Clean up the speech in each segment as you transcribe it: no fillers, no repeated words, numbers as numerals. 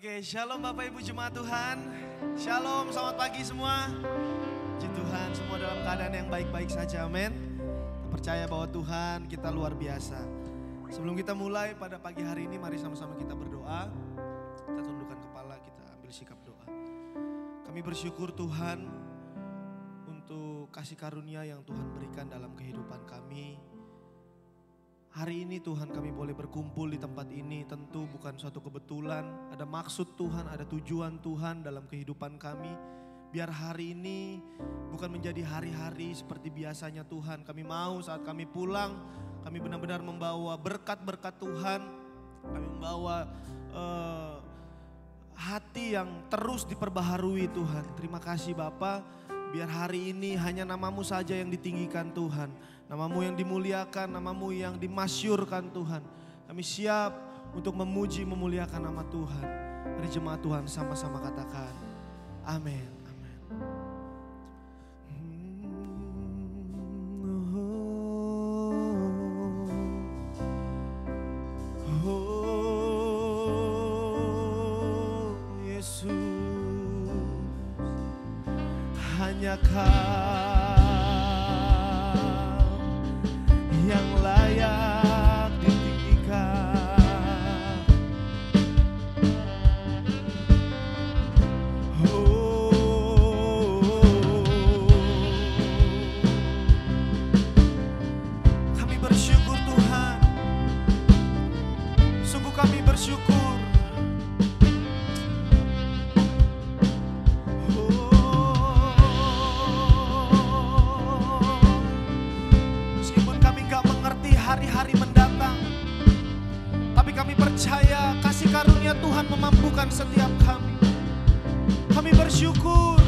Oke, shalom Bapak Ibu Jemaat Tuhan. Shalom, selamat pagi semua. Puji Tuhan, semua dalam keadaan yang baik-baik saja, amin. Kita percaya bahwa Tuhan kita luar biasa. Sebelum kita mulai pada pagi hari ini, mari sama-sama kita berdoa. Kita tundukkan kepala, kita ambil sikap doa. Kami bersyukur Tuhan untuk kasih karunia yang Tuhan berikan dalam kehidupan kami. Hari ini Tuhan kami boleh berkumpul di tempat ini, tentu bukan suatu kebetulan. Ada maksud Tuhan, ada tujuan Tuhan dalam kehidupan kami. Biar hari ini bukan menjadi hari-hari seperti biasanya Tuhan. Kami mau saat kami pulang, kami benar-benar membawa berkat-berkat Tuhan. Kami membawa hati yang terus diperbaharui Tuhan. Terima kasih Bapa, biar hari ini hanya nama-Mu saja yang ditinggikan Tuhan. Nama-Mu yang dimuliakan, nama-Mu yang dimasyurkan Tuhan. Kami siap untuk memuji, memuliakan nama Tuhan. Mari jemaat Tuhan sama-sama katakan, amin. Yesus, hanya Kau yang layak ditinggikan. Kami bersyukur Tuhan, sungguh kami bersyukur. Hari-hari mendatang, tapi kami percaya kasih karunia Tuhan memampukan setiap kami. Kami bersyukur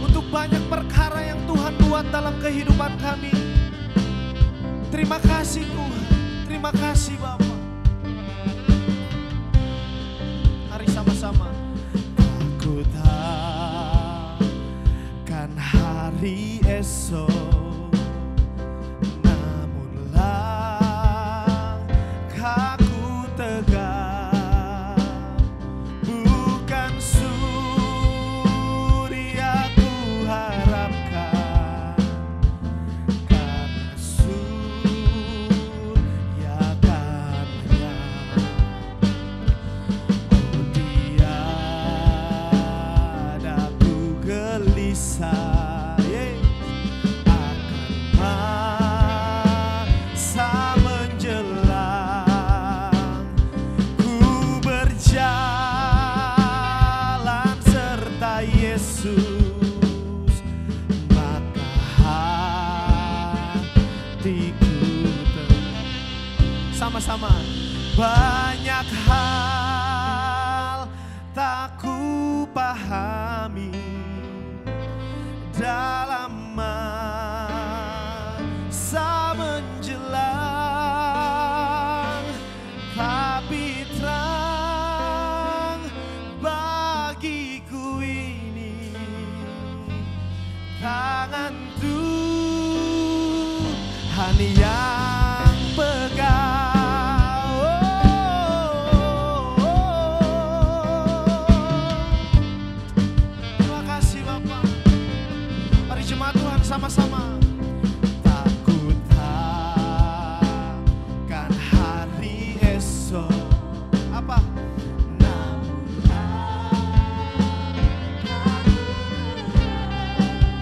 untuk banyak perkara yang Tuhan buat dalam kehidupan kami. Terima kasih Tuhan, terima kasih Bapa. Mari sama-sama. Aku takkan hari esok, sama-sama. Banyak hal tak ku pahami dalam masa menjelang, tapi terang bagiku ini tangan Tuhan yang pegang. Sama-sama. Takut takkan hari esok apa?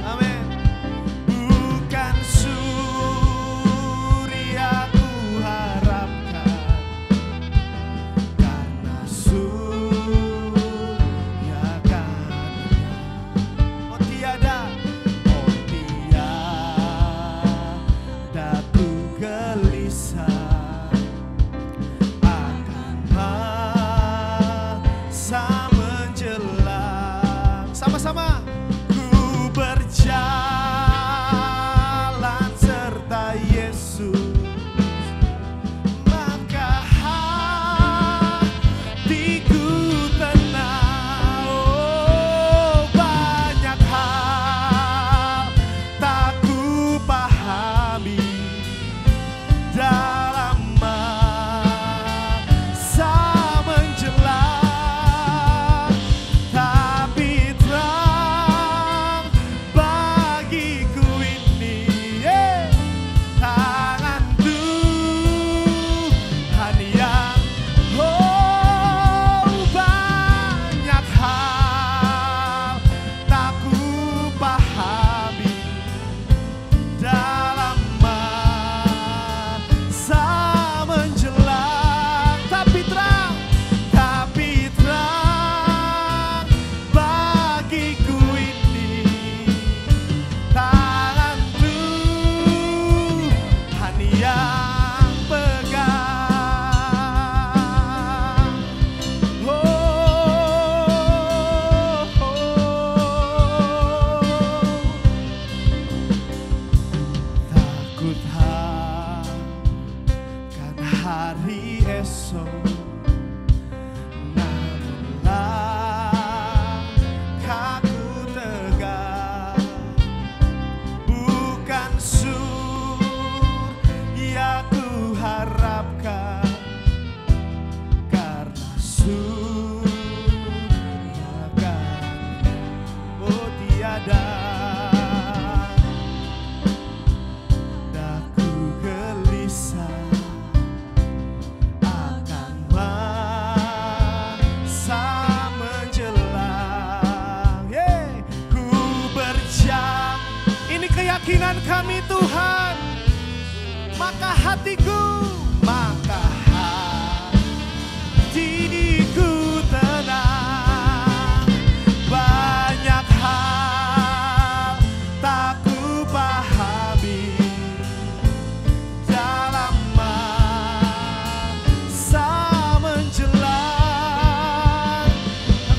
Amin. Bukan surga Ku tahu kan hari esok, namun langkahku tegak, bukan surga ku harapkan, karena surga kan oh tiada. Keyakinan kami Tuhan, maka hatiku tenang. Banyak hal tak ku pahami dalam masa menjelang,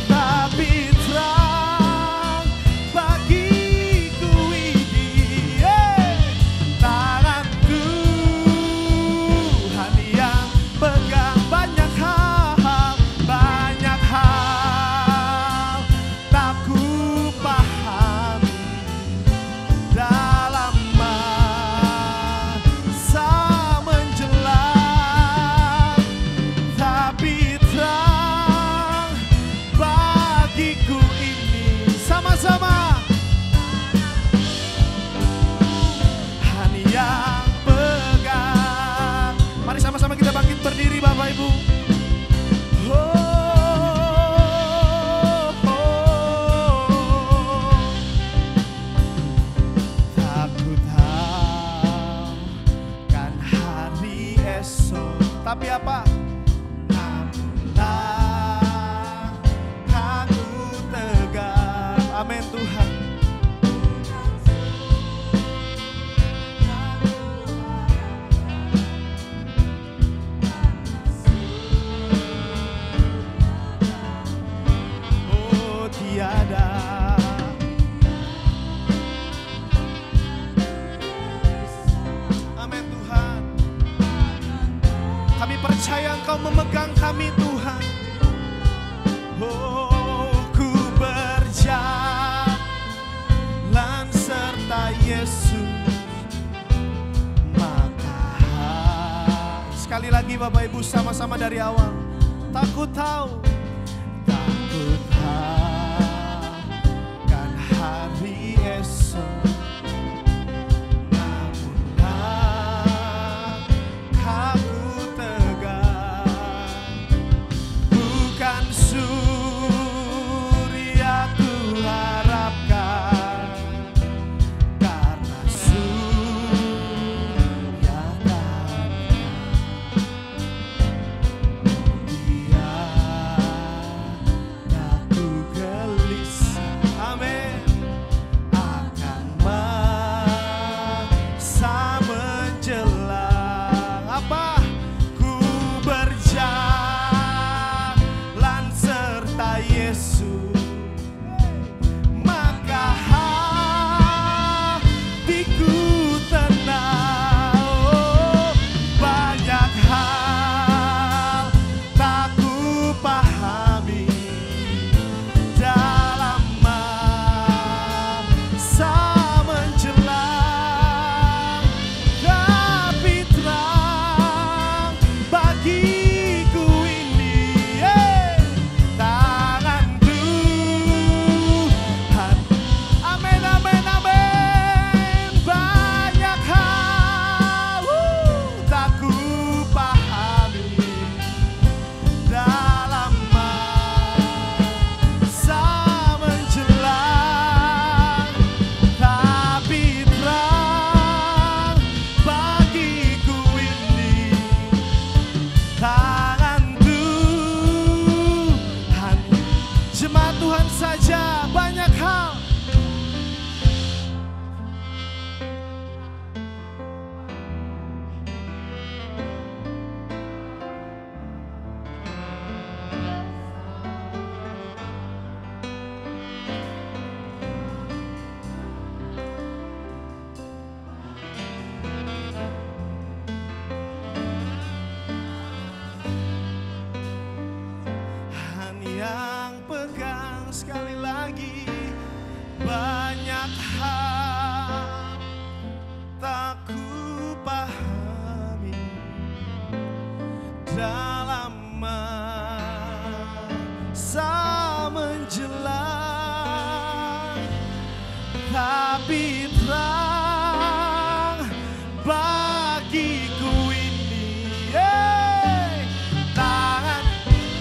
tapi terang bagiku tanganku hanya yang pegang. Banyak hal tak ku pahami dalam masa menjelang, tapi terang bagiku ini. Sama-sama yang pegang. Mari sama-sama kita bangkit berdiri Bapak Ibu. Takut tahu kan hari esok, tapi apa? Langkahku tegak. Amin Tuhan. Amin Tuhan. Kami percaya Engkau memegang kami Tuhan. Oh, ku berjalan serta Yesus, maka sekali lagi Bapak Ibu sama-sama dari awal. Takut tahu kan hari esok, namun langkahku tegak, bukan surya ku harapkan, karena surya kan dia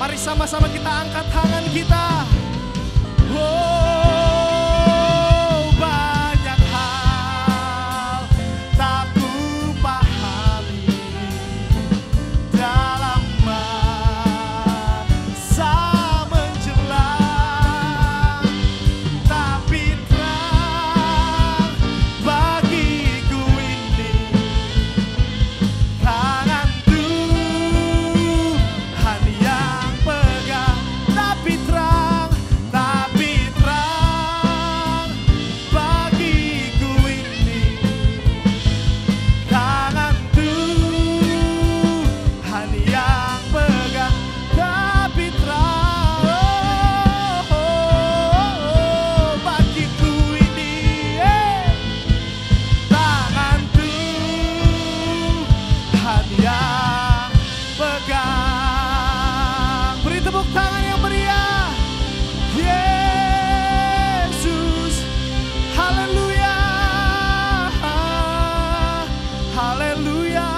Mari sama-sama kita angkat tangan kita. Banyak hal tak kupahami dalam masa menjelang, tapi terang bagiku ini tangan Tuhan yang pegang. Tapi terang bagiku ini tangan Tuhan yang pegang. Tapi terang bagiku ini tangan Tuhan yang pegang. Beri tepuk tangan yang meriah. Yesus, haleluya, haleluya.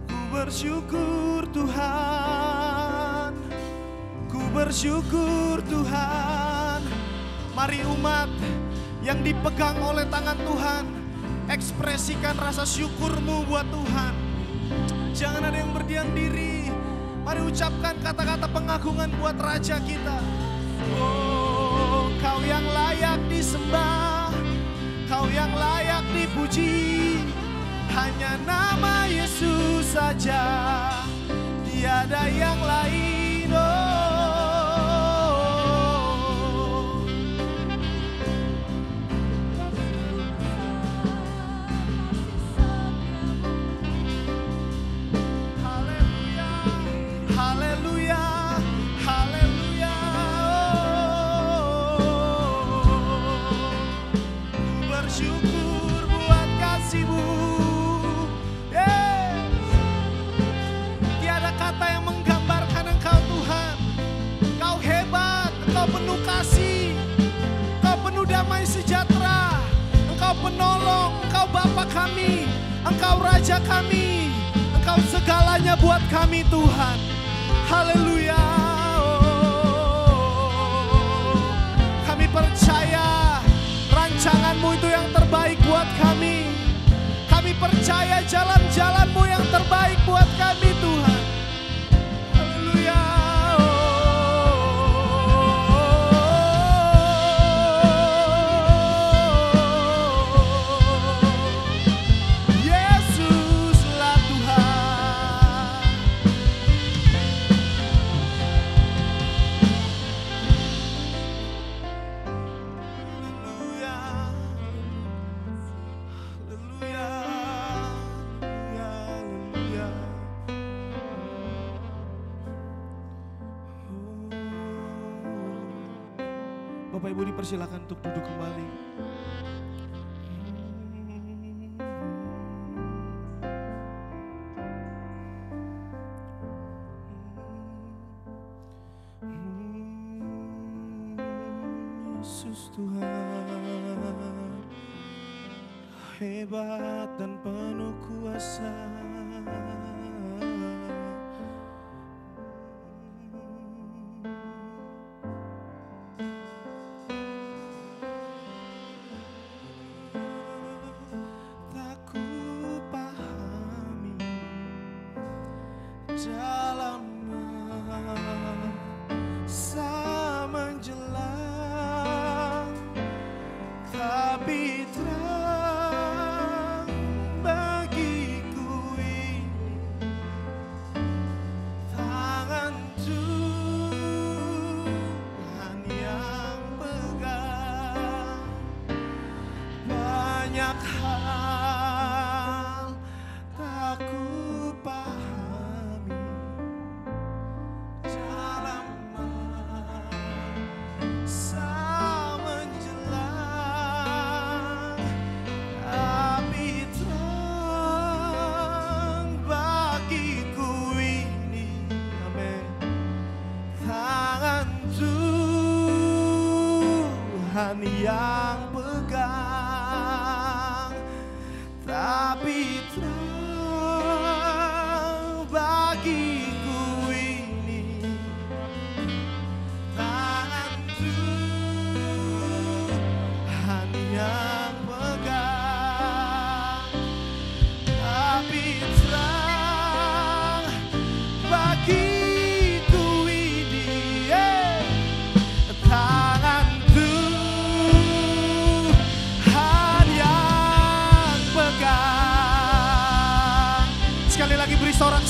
Ku bersyukur Tuhan, ku bersyukur Tuhan. Mari umat yang dipegang oleh tangan Tuhan, ekspresikan rasa syukurmu buat Tuhan. Jangan ada yang berdiam diri. Mari ucapkan kata-kata pengagungan buat Raja kita. Oh, Kau yang layak disembah, Kau yang layak dipuji. Hanya nama Yesus saja, tiada yang lain. Oh. Haleluya, haleluya. Ku bersyukur buat kasih-Mu. Tiada kata yang menggambarkan Engkau Tuhan. Engkau hebat, Engkau penuh kasih, Engkau penuh damai sejahtera, Engkau penolong, Engkau Bapa kami, Engkau Raja kami, Engkau segalanya buat kami Tuhan. Haleluya. Kami percaya rancangan-Mu itu yang terbaik buat kami. Kami percaya jalan-jalan-Mu yang terbaik buat kami Tuhan. Haleluya. Yesuslah Tuhan. Haleluya. Haleluya. Haleluya. Bapak Ibu dipersilakan untuk duduk kembali. Yesus Tuhan, hebat dan penuh kuasa. Tak kupahami dalam masa menjelang, tapi terang bagiku ini tangan Tuhan yang pegang. Banyak hal tak kupahami dalam masa menjelang, tapi terang bagiku ini, amin, tangan Tuhan yang pegang. Tapi terang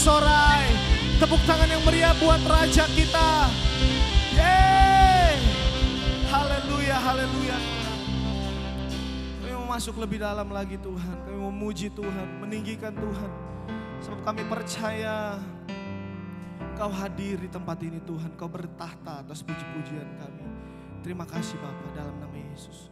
bersorak-sorai. Tepuk tangan yang meriah buat Raja kita. Yeay. Haleluya, haleluya. Kami mau masuk lebih dalam lagi Tuhan. Kami mau memuji Tuhan, meninggikan Tuhan. Sebab kami percaya Kau hadir di tempat ini Tuhan. Kau bertahta atas puji-pujian kami. Terima kasih Bapa dalam nama Yesus.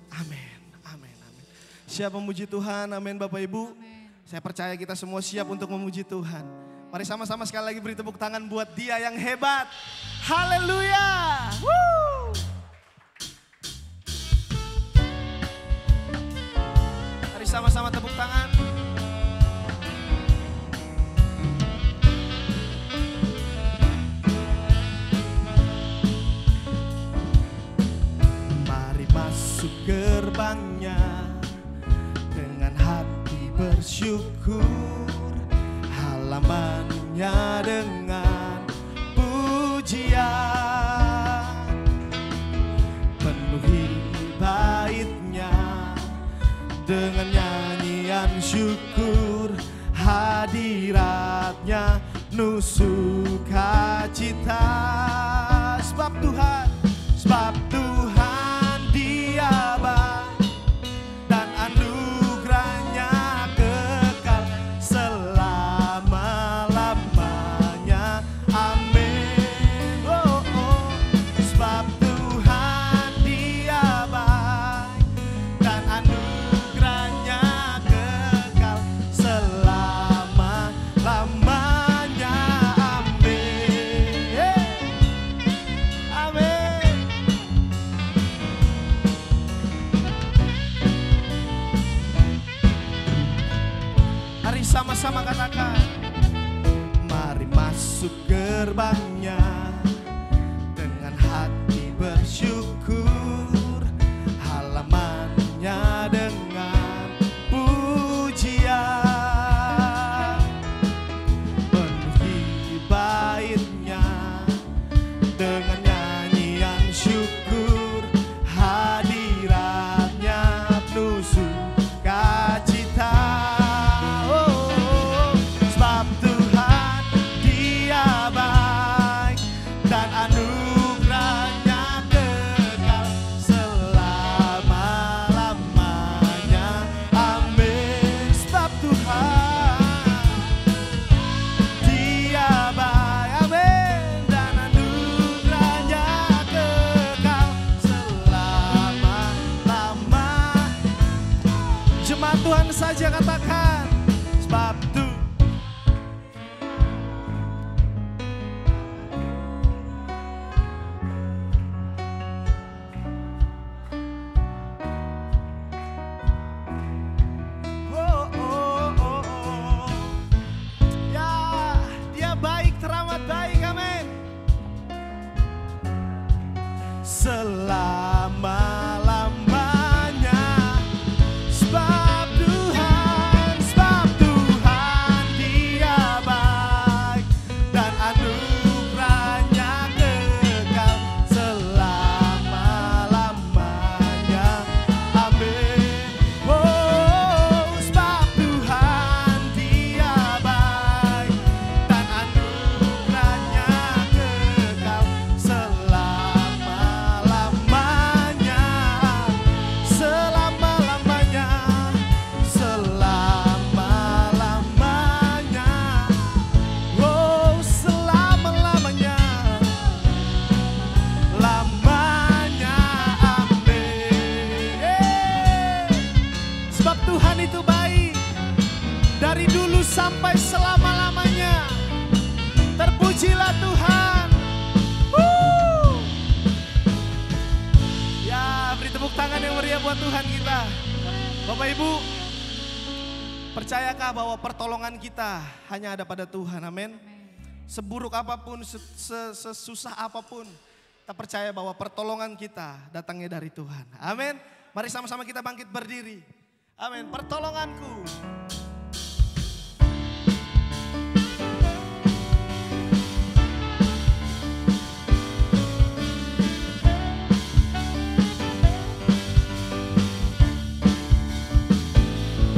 Amin, amin, amin. Siap memuji Tuhan, amin Bapak Ibu. Amen. Saya percaya kita semua siap untuk memuji Tuhan. Mari sama-sama sekali lagi beri tepuk tangan buat Dia yang hebat. Haleluya. Woo. Mari sama-sama tepuk tangan. Mari masuk gerbangnya dengan hati bersyukur. Halamannya dengan pujian, penuhi baitnya dengan nyanyian syukur. Hadiratnya penuh sukacita. Sebab Tuhan Dia baik dan anugerahnya kekal selama-lamanya. Amin. Oh, oh. Sebab Tuhan Dia baik dan anugerahnya kekal selama-lamanya. Amin. Amin. Mari sama-sama katakan. Mari masuk gerbangnya dengan hati bersyukur. Halamannya dengan pujian, penuhi baitnya dengan nyanyian syukur. Hadiratnya penuh sukacita. Oh, sebab Tuhan Dia baik dan anugerahnya kekal selama-lamanya. Amin. Sebab Tuhan Dia baik, amin, dan anugerahnya kekal selama-lamanya. Jemaat Tuhan saja katakan. Sebab Tuhan oh, oh, oh, oh. Ya, Dia baik, teramat baik, amin. Selama-lamanya. Sebab Tuhan Dia baik dan anugerahnya kekal selama-lamanya. Amin. Oh, sebab Tuhan Dia baik dan anugerahnya kekal selama-lamanya. Selama-lamanya. Selama-lamanya. Oh, selama-lamanya. Lamanya. Amin. Sebab Tuhan itu baik dari dulu sampai selama-lamanya. Terpujilah Tuhan. Woo. Ya, beri tepuk tangan yang meriah buat Tuhan kita. Bapak Ibu, percayakah bahwa pertolongan kita hanya ada pada Tuhan? Amin. Seburuk apapun, sesusah apapun, kita percaya bahwa pertolongan kita datangnya dari Tuhan. Amin. Mari sama-sama kita bangkit berdiri. Amin. Pertolonganku.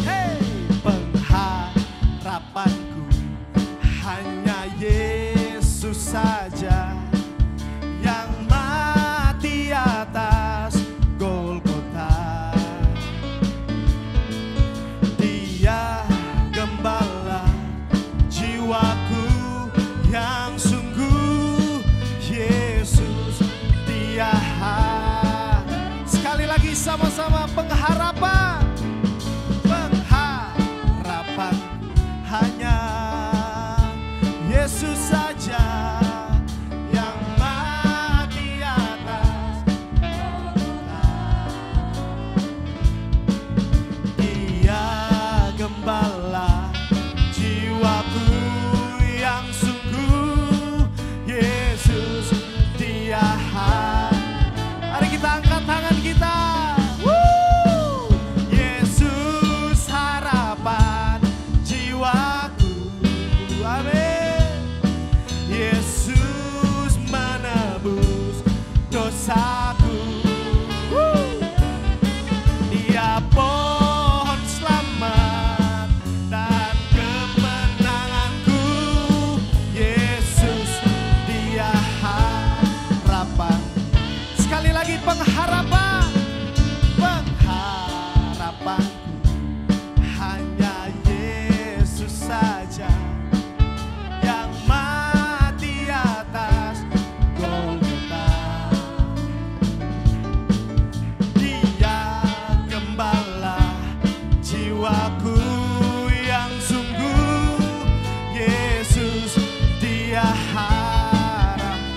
Hey, pengharapanku sama-sama pengharapan. Pengharapan hanya Yesus saja yang mati atas. Dia gembala jiwaku yang sungguh. Yesus dia. Mari kita angkat tangan kita. Yesus harapan jiwaku. Amin. Yesus menebus dosaku. Dia pohon selamat dan kemenanganku. Yesus dia harapan. Sekali lagi pengharapan. Pengharapan hanya Yesus saja yang mati atas Golgota. Dia gembala jiwaku yang sungguh. Yesus dia harap.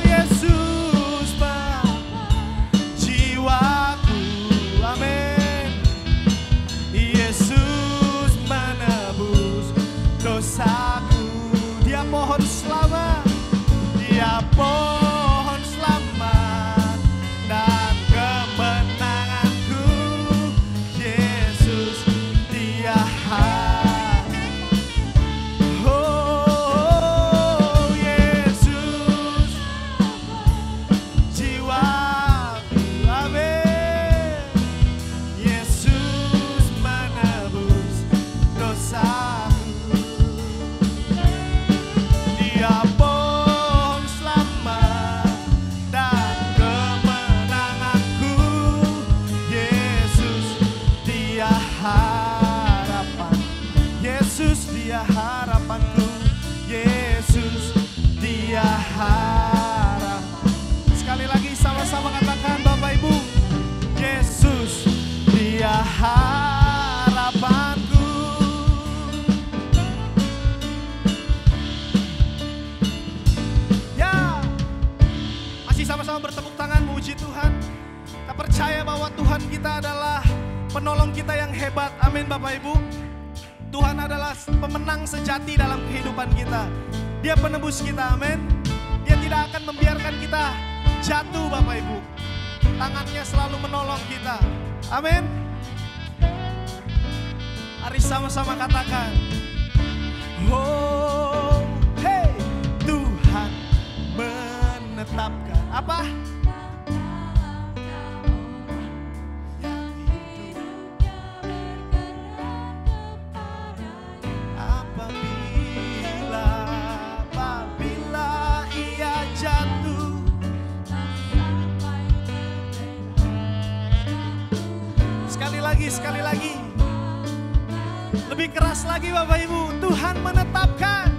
Yesus jiwaku. Amin. Yesus menebus dosaku. Dia pohon selamat. Dia pohon selamat dan kemenanganku. Yesus dia Yesus jiwaku. Amin. Yesus menebus dosaku. Dia pohon selamat dan kemenanganku. Yesus dia harapan. Yesus dia harapanku. Yesus dia harapan. Sekali lagi sama-sama katakan Bapak Ibu. Yesus dia harapanku. Ya, masih sama-sama bertepuk tangan memuji Tuhan. Kita percaya bahwa Tuhan kita adalah penolong kita yang hebat. Amin Bapak Ibu. Tuhan adalah pemenang sejati dalam kehidupan kita. Dia penebus kita, amin. Dia tidak akan membiarkan kita jatuh Bapak Ibu. Tangannya selalu menolong kita, amin. Mari sama-sama katakan. Oh, hey, Tuhan menetapkan apa? Apabila ia jatuh, sekali lagi, lebih keras lagi Bapak Ibu. Tuhan menetapkan.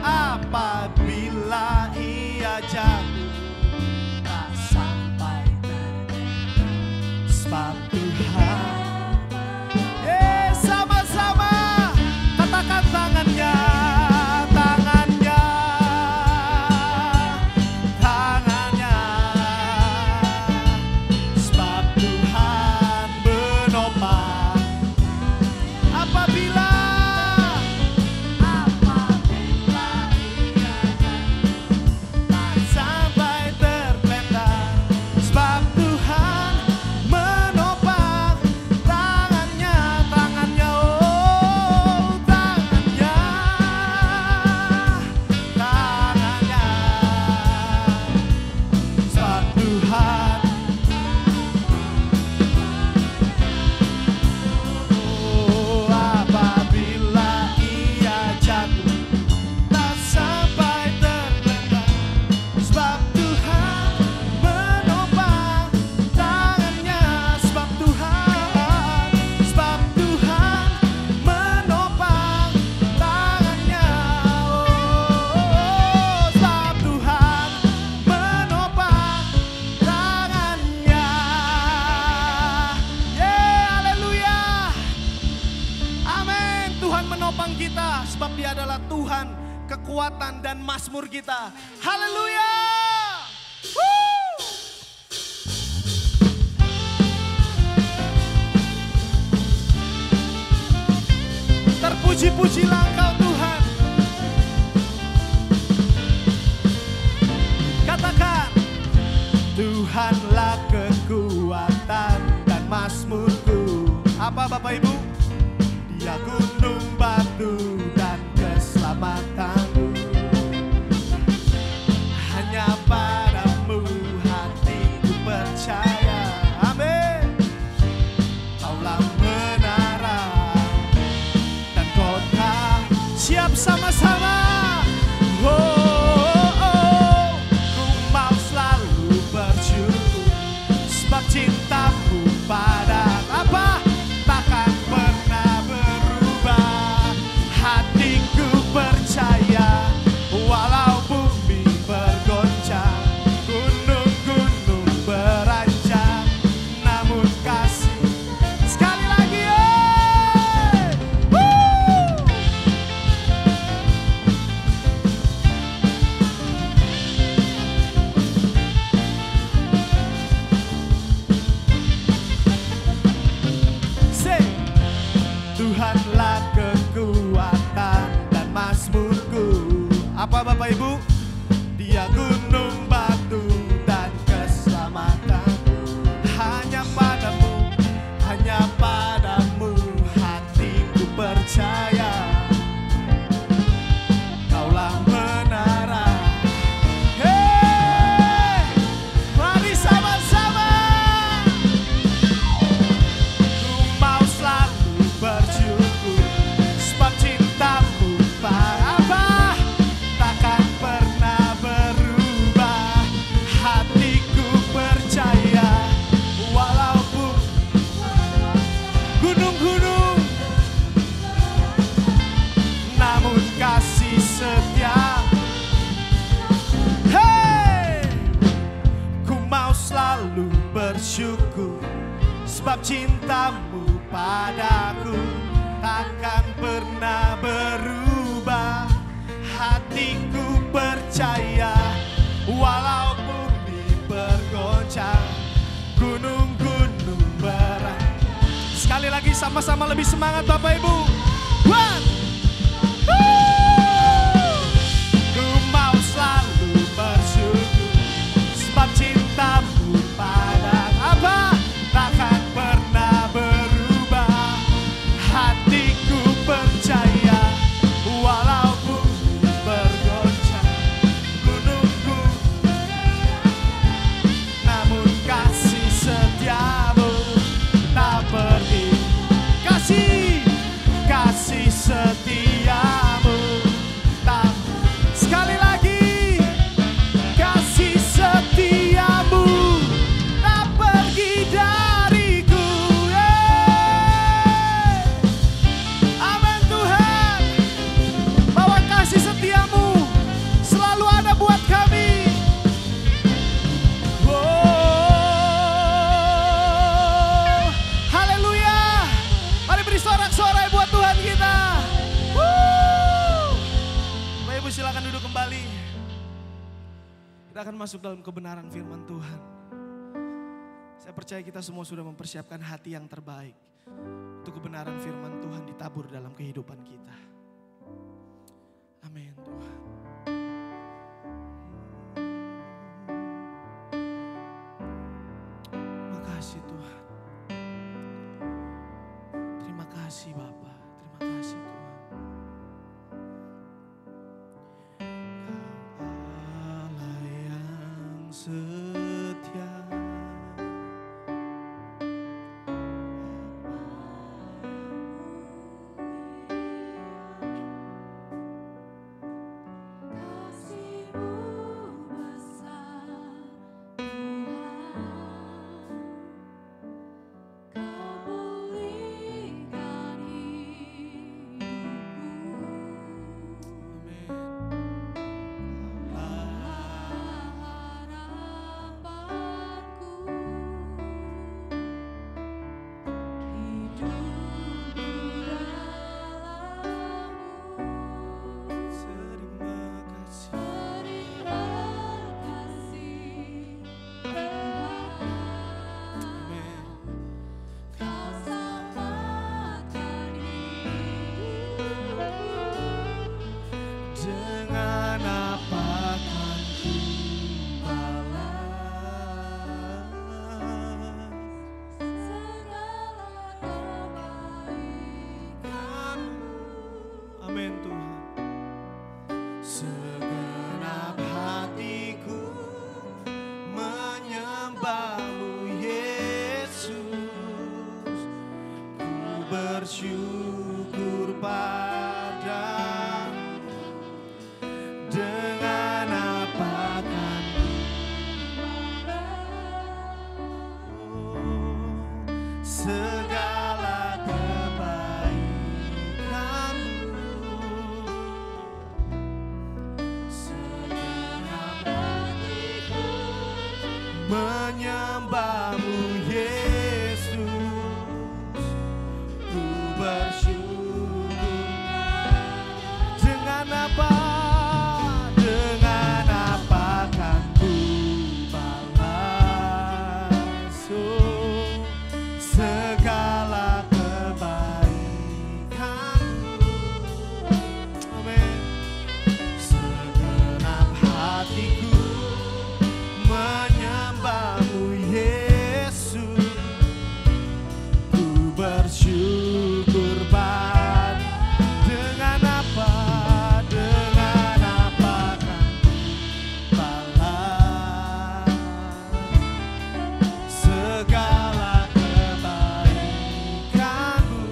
Apabila ia jatuh, tak sampai sebab Tuhan. Sama-sama katakan tangannya adalah Tuhan, kekuatan dan mazmur kita. Haleluya! Terpuji-pujilah Engkau Tuhan. Katakan, Tuhanlah kekuatan dan mazmurku. Apa Bapak Ibu? Dia gunung batu dan keselamatanku. Hanya padamu hatiku percaya. Amin. Kaulah menara dan kota. Siap sama-sama. Oh, oh, oh. Ku mau selalu bersyukur sebab cintamu pada apa? Takkan pernah berubah. Hatiku percaya walau bumi bergoncang, gunung-gunung beranjak, namun kasih. Sekali lagi, Tuhanlah kekuatan dan mazmurku. Apa Bapak Ibu? Dia gunung batu dan keselamatanku. Hanya padamu hatiku percaya. Kaulah menara. Hey, mari sama-sama. Ku mau selalu bersyukur sebab cintamu apa? Takkan pernah berubah. Hatiku percaya walaupun gunung-gunung, namun kasih setia. Hey, ku mau selalu bersyukur sebab cintamu padaku takkan pernah berubah. Hatiku percaya walau bumi bergoncang, gunung-gunung beranjak. Sekali lagi sama-sama lebih semangat Bapak Ibu. One, ku mau selalu bersyukur sebab cintamu pada apa? Takkan pernah berubah. Hatiku percaya walau bumi bergoncang, gunung-gunung, namun kasih setiamu tak pergi. Kasih setiamu tak. Sekali lagi, kasih setiamu tak pergi dariku. Amin Tuhan, bahwa kasih setiamu selalu ada buat kami. Oh, haleluya. Mari beri sorak-sorai buat Tuhan kita. Bapak Ibu silakan duduk kembali. Kita akan masuk dalam kebenaran firman Tuhan. Saya percaya kita semua sudah mempersiapkan hati yang terbaik untuk kebenaran firman Tuhan ditabur dalam kehidupan kita. Amin Tuhan. Terima kasih Tuhan. Terima kasih Bapa. Terima kasih Tuhan. Kau Allah yang setia. bersyukur padamu. Dengan apa kan segala kebaikan-Mu, segenap hatiku menyembah-Mu Yesus. Ku bersyukur. Dengan apa? Dengan apa kan ku balas segala kebaikan-Mu. Amin. Segenap hatiku menyembah-Mu Yesus. Ku bersyukur padamu. Dengan apa? Dengan apa kan balas segala kebaikan-Mu.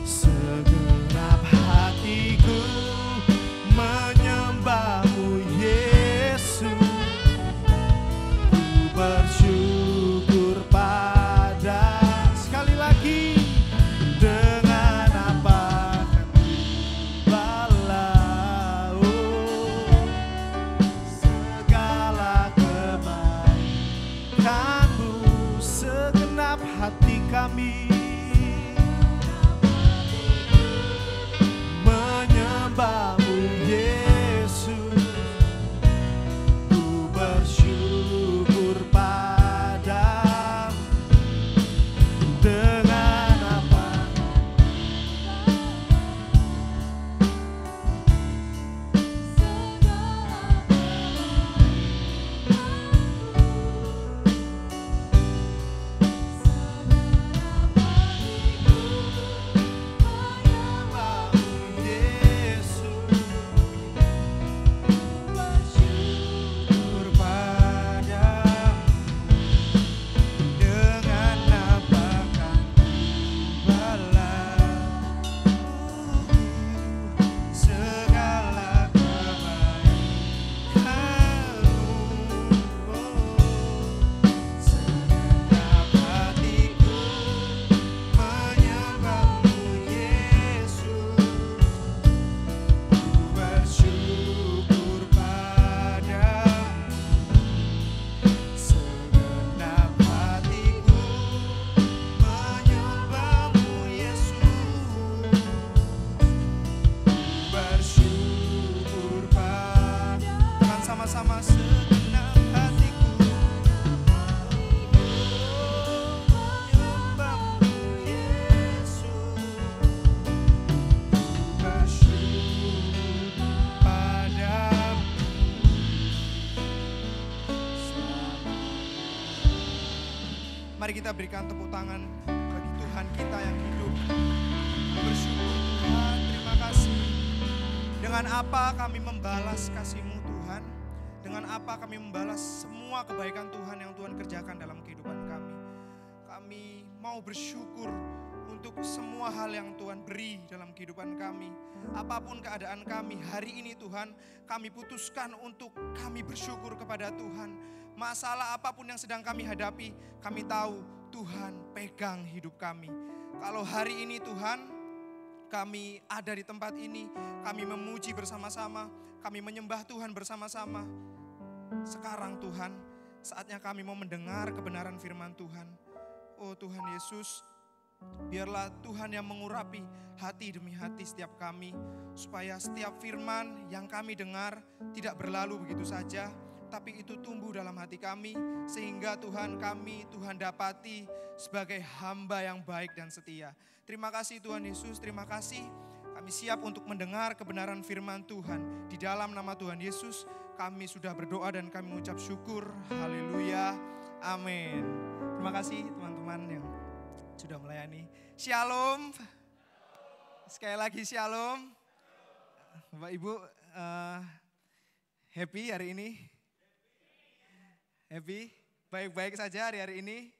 Segenap hatiku menyembah-Mu Yesus. Ku bersyukur pada. Sekali lagi. Dengan apa kan balas segala kebaikan-Mu. Segenap hati kami menyembah-Mu Yesus. Ku bersyukur padamu. Dengan apa? menyembah-Mu Yesus. Bersyukur padamu. Dengan apa kan balas segala kebaikan-Mu. Segenap hatiku menyembah-Mu Yesus. Ku bersyukur padamu. Segenap hatiku menyembah-Mu Yesus. Bersyukur padamu. Dengan sama-sama segenap hatiku menyembah-Mu Yesus. Bersyukur padamu. Mari kita berikan tepuk tangan bagi Tuhan kita yang hidup. Bersyukur Tuhan, terima kasih. Dengan apa kami membalas kasih-Mu Tuhan? Dengan apa kami membalas semua kebaikan Tuhan yang Tuhan kerjakan dalam kehidupan kami? Kami mau bersyukur untuk semua hal yang Tuhan beri dalam kehidupan kami. Apapun keadaan kami hari ini Tuhan, kami putuskan untuk kami bersyukur kepada Tuhan. Masalah apapun yang sedang kami hadapi, kami tahu Tuhan pegang hidup kami. Kalau hari ini Tuhan, kami ada di tempat ini, kami memuji bersama-sama, kami menyembah Tuhan bersama-sama. Sekarang Tuhan, saatnya kami mau mendengar kebenaran firman Tuhan. Oh Tuhan Yesus, biarlah Tuhan yang mengurapi hati demi hati setiap kami, supaya setiap firman yang kami dengar tidak berlalu begitu saja, tapi itu tumbuh dalam hati kami, sehingga Tuhan kami, Tuhan dapati sebagai hamba yang baik dan setia. Terima kasih Tuhan Yesus, terima kasih. Kami siap untuk mendengar kebenaran firman Tuhan. Di dalam nama Tuhan Yesus, kami sudah berdoa dan kami mengucap syukur. Haleluya, amin. Terima kasih teman-teman yang sudah melayani. Shalom. Sekali lagi shalom. Bapak Ibu, happy hari ini? Happy? Baik-baik saja hari-hari ini?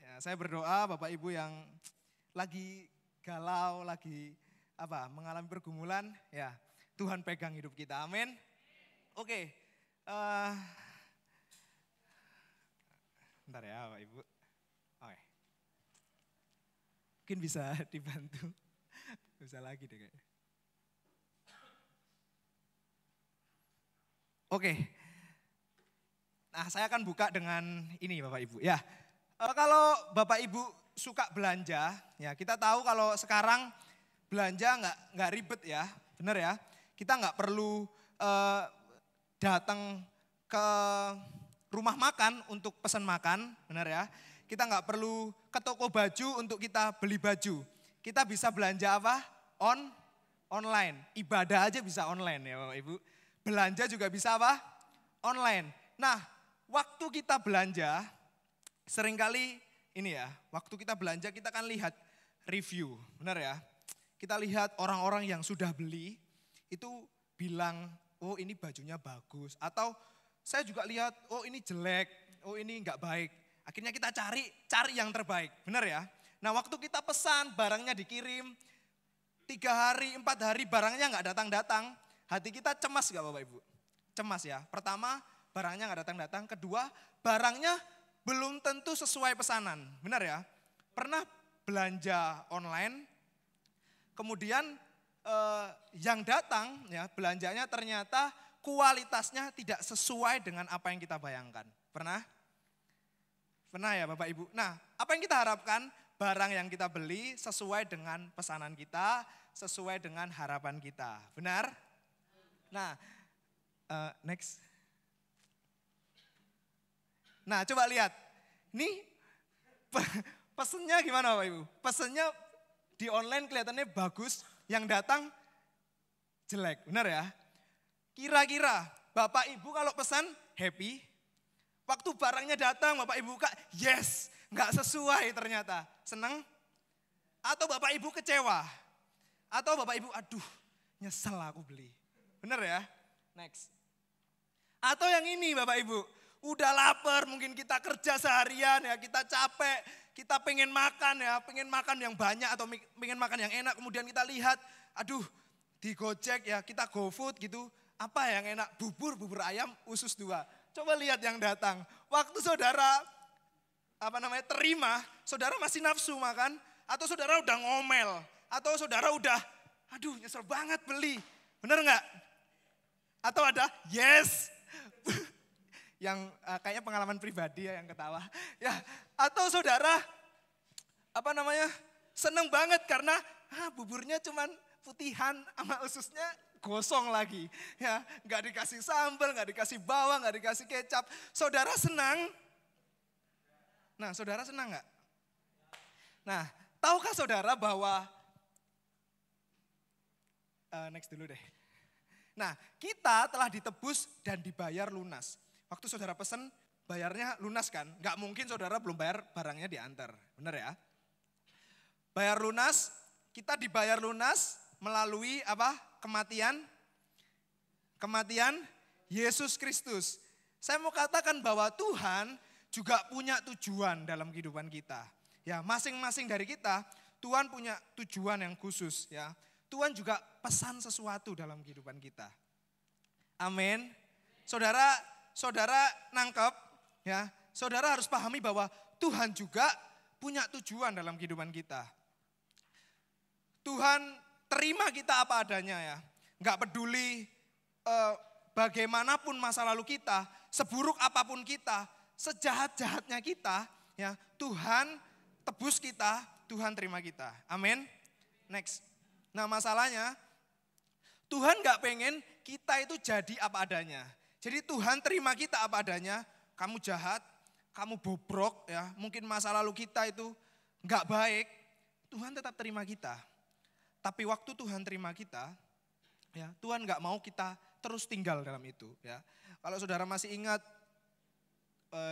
Ya, Nah, saya berdoa Bapak Ibu yang lagi galau, lagi mengalami pergumulan, ya Tuhan pegang hidup kita, amin. Oke, bentar ya Bapak Ibu. Oke. Mungkin bisa dibantu, bisa lagi deh kayaknya. Oke, nah saya akan buka dengan ini Bapak Ibu. Ya, kalau Bapak Ibu suka belanja, ya kita tahu kalau sekarang belanja nggak ribet ya, benar ya. Kita nggak perlu datang ke rumah makan untuk pesan makan, benar ya. Kita nggak perlu ke toko baju untuk kita beli baju. Kita bisa belanja apa? Online. Ibadah aja bisa online ya Bapak Ibu. Belanja juga bisa apa? Online. Nah, waktu kita belanja, seringkali ini ya, waktu kita belanja kita kan lihat review, benar ya. Kita lihat orang-orang yang sudah beli, itu bilang, oh ini bajunya bagus. Atau saya juga lihat, oh ini jelek, oh ini enggak baik. Akhirnya kita cari yang terbaik, benar ya. Nah waktu kita pesan, barangnya dikirim, 3 hari, 4 hari barangnya enggak datang-datang. Hati kita cemas gak Bapak Ibu? Cemas ya. Pertama, barangnya gak datang-datang. Kedua, barangnya belum tentu sesuai pesanan. Benar ya? Pernah belanja online, kemudian yang datang ya belanjanya ternyata kualitasnya tidak sesuai dengan apa yang kita bayangkan. Pernah? Pernah ya Bapak Ibu? Nah, apa yang kita harapkan? Barang yang kita beli sesuai dengan pesanan kita, sesuai dengan harapan kita. Benar? Nah, next. Nah, coba lihat. Ini pesennya gimana Bapak Ibu? Pesennya di online kelihatannya bagus, yang datang jelek. Benar ya? Kira-kira Bapak Ibu kalau pesan happy, waktu barangnya datang Bapak Ibu buka, yes, nggak sesuai ternyata. Senang? Atau Bapak Ibu kecewa? Atau Bapak Ibu, aduh nyesel aku beli. Benar ya? Next. Atau yang ini Bapak Ibu, udah lapar, mungkin kita kerja seharian ya, kita capek, kita pengen makan ya, pengen makan yang banyak atau pengen makan yang enak. Kemudian kita lihat, aduh di Gojek ya, kita GoFood gitu, apa yang enak? Bubur ayam usus 2. Coba lihat yang datang. Waktu saudara terima, saudara masih nafsu makan, atau saudara udah ngomel, atau saudara udah, aduh nyesel banget beli. Bener nggak? Atau ada yes, yang kayaknya pengalaman pribadi ya yang ketawa. Ya, atau saudara seneng banget karena buburnya cuman putihan sama ususnya gosong lagi. Ya, nggak dikasih sambal, nggak dikasih bawang, nggak dikasih kecap. Saudara senang? Nah, saudara senang nggak? Nah, tahukah saudara bahwa next dulu deh. Nah, kita telah ditebus dan dibayar lunas. Waktu saudara pesan, bayarnya lunas kan? Nggak mungkin saudara belum bayar barangnya diantar, benar ya? Bayar lunas, kita dibayar lunas melalui apa? Kematian Yesus Kristus. Saya mau katakan bahwa Tuhan juga punya tujuan dalam kehidupan kita. Ya, masing-masing dari kita, Tuhan punya tujuan yang khusus ya. Tuhan juga pesan sesuatu dalam kehidupan kita. Amin. Saudara nangkep ya. Saudara harus pahami bahwa Tuhan juga punya tujuan dalam kehidupan kita. Tuhan terima kita apa adanya ya. Enggak peduli bagaimanapun masa lalu kita, seburuk apapun kita, sejahat-jahatnya kita, ya Tuhan tebus kita, Tuhan terima kita. Amin. Next. Nah masalahnya, Tuhan gak pengen kita itu jadi apa adanya. Jadi Tuhan terima kita apa adanya, kamu jahat, kamu bobrok ya, mungkin masa lalu kita itu gak baik, Tuhan tetap terima kita. Tapi waktu Tuhan terima kita, ya Tuhan gak mau kita terus tinggal dalam itu. Ya. Kalau saudara masih ingat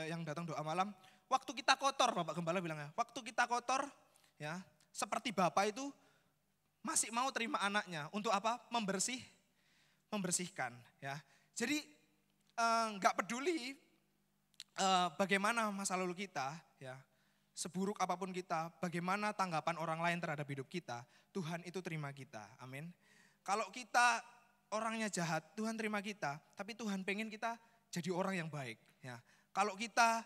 yang datang doa malam, waktu kita kotor, Bapak Gembala bilang ya, waktu kita kotor, ya seperti Bapak itu masih mau terima anaknya untuk apa? Membersihkan. Ya. Jadi nggak peduli bagaimana masa lalu kita, ya seburuk apapun kita, bagaimana tanggapan orang lain terhadap hidup kita, Tuhan itu terima kita. Amin. Kalau kita orangnya jahat, Tuhan terima kita, tapi Tuhan pengen kita jadi orang yang baik. Ya. Kalau kita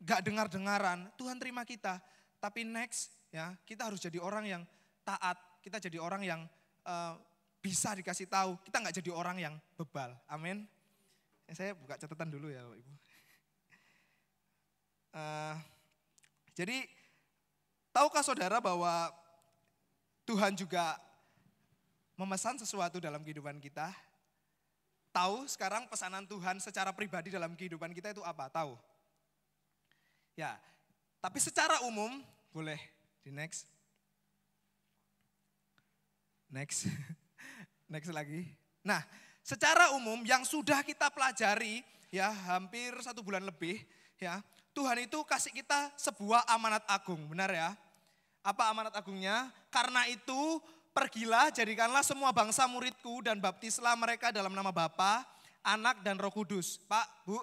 gak dengar-dengaran, Tuhan terima kita, tapi next ya kita harus jadi orang yang taat, kita jadi orang yang bisa dikasih tahu, kita gak jadi orang yang bebal. Amin. Saya buka catatan dulu ya Ibu. Jadi tahukah saudara bahwa Tuhan juga memesan sesuatu dalam kehidupan kita? Tahu sekarang pesanan Tuhan secara pribadi dalam kehidupan kita itu apa? Tahu? Ya, tapi secara umum, boleh di next. Next. Next lagi. Nah, secara umum yang sudah kita pelajari ya hampir 1 bulan lebih ya, Tuhan itu kasih kita sebuah amanat agung, benar ya? Apa amanat agungnya? Karena itu pergilah, jadikanlah semua bangsa muridku dan baptislah mereka dalam nama Bapa, Anak dan Roh Kudus. Pak, Bu,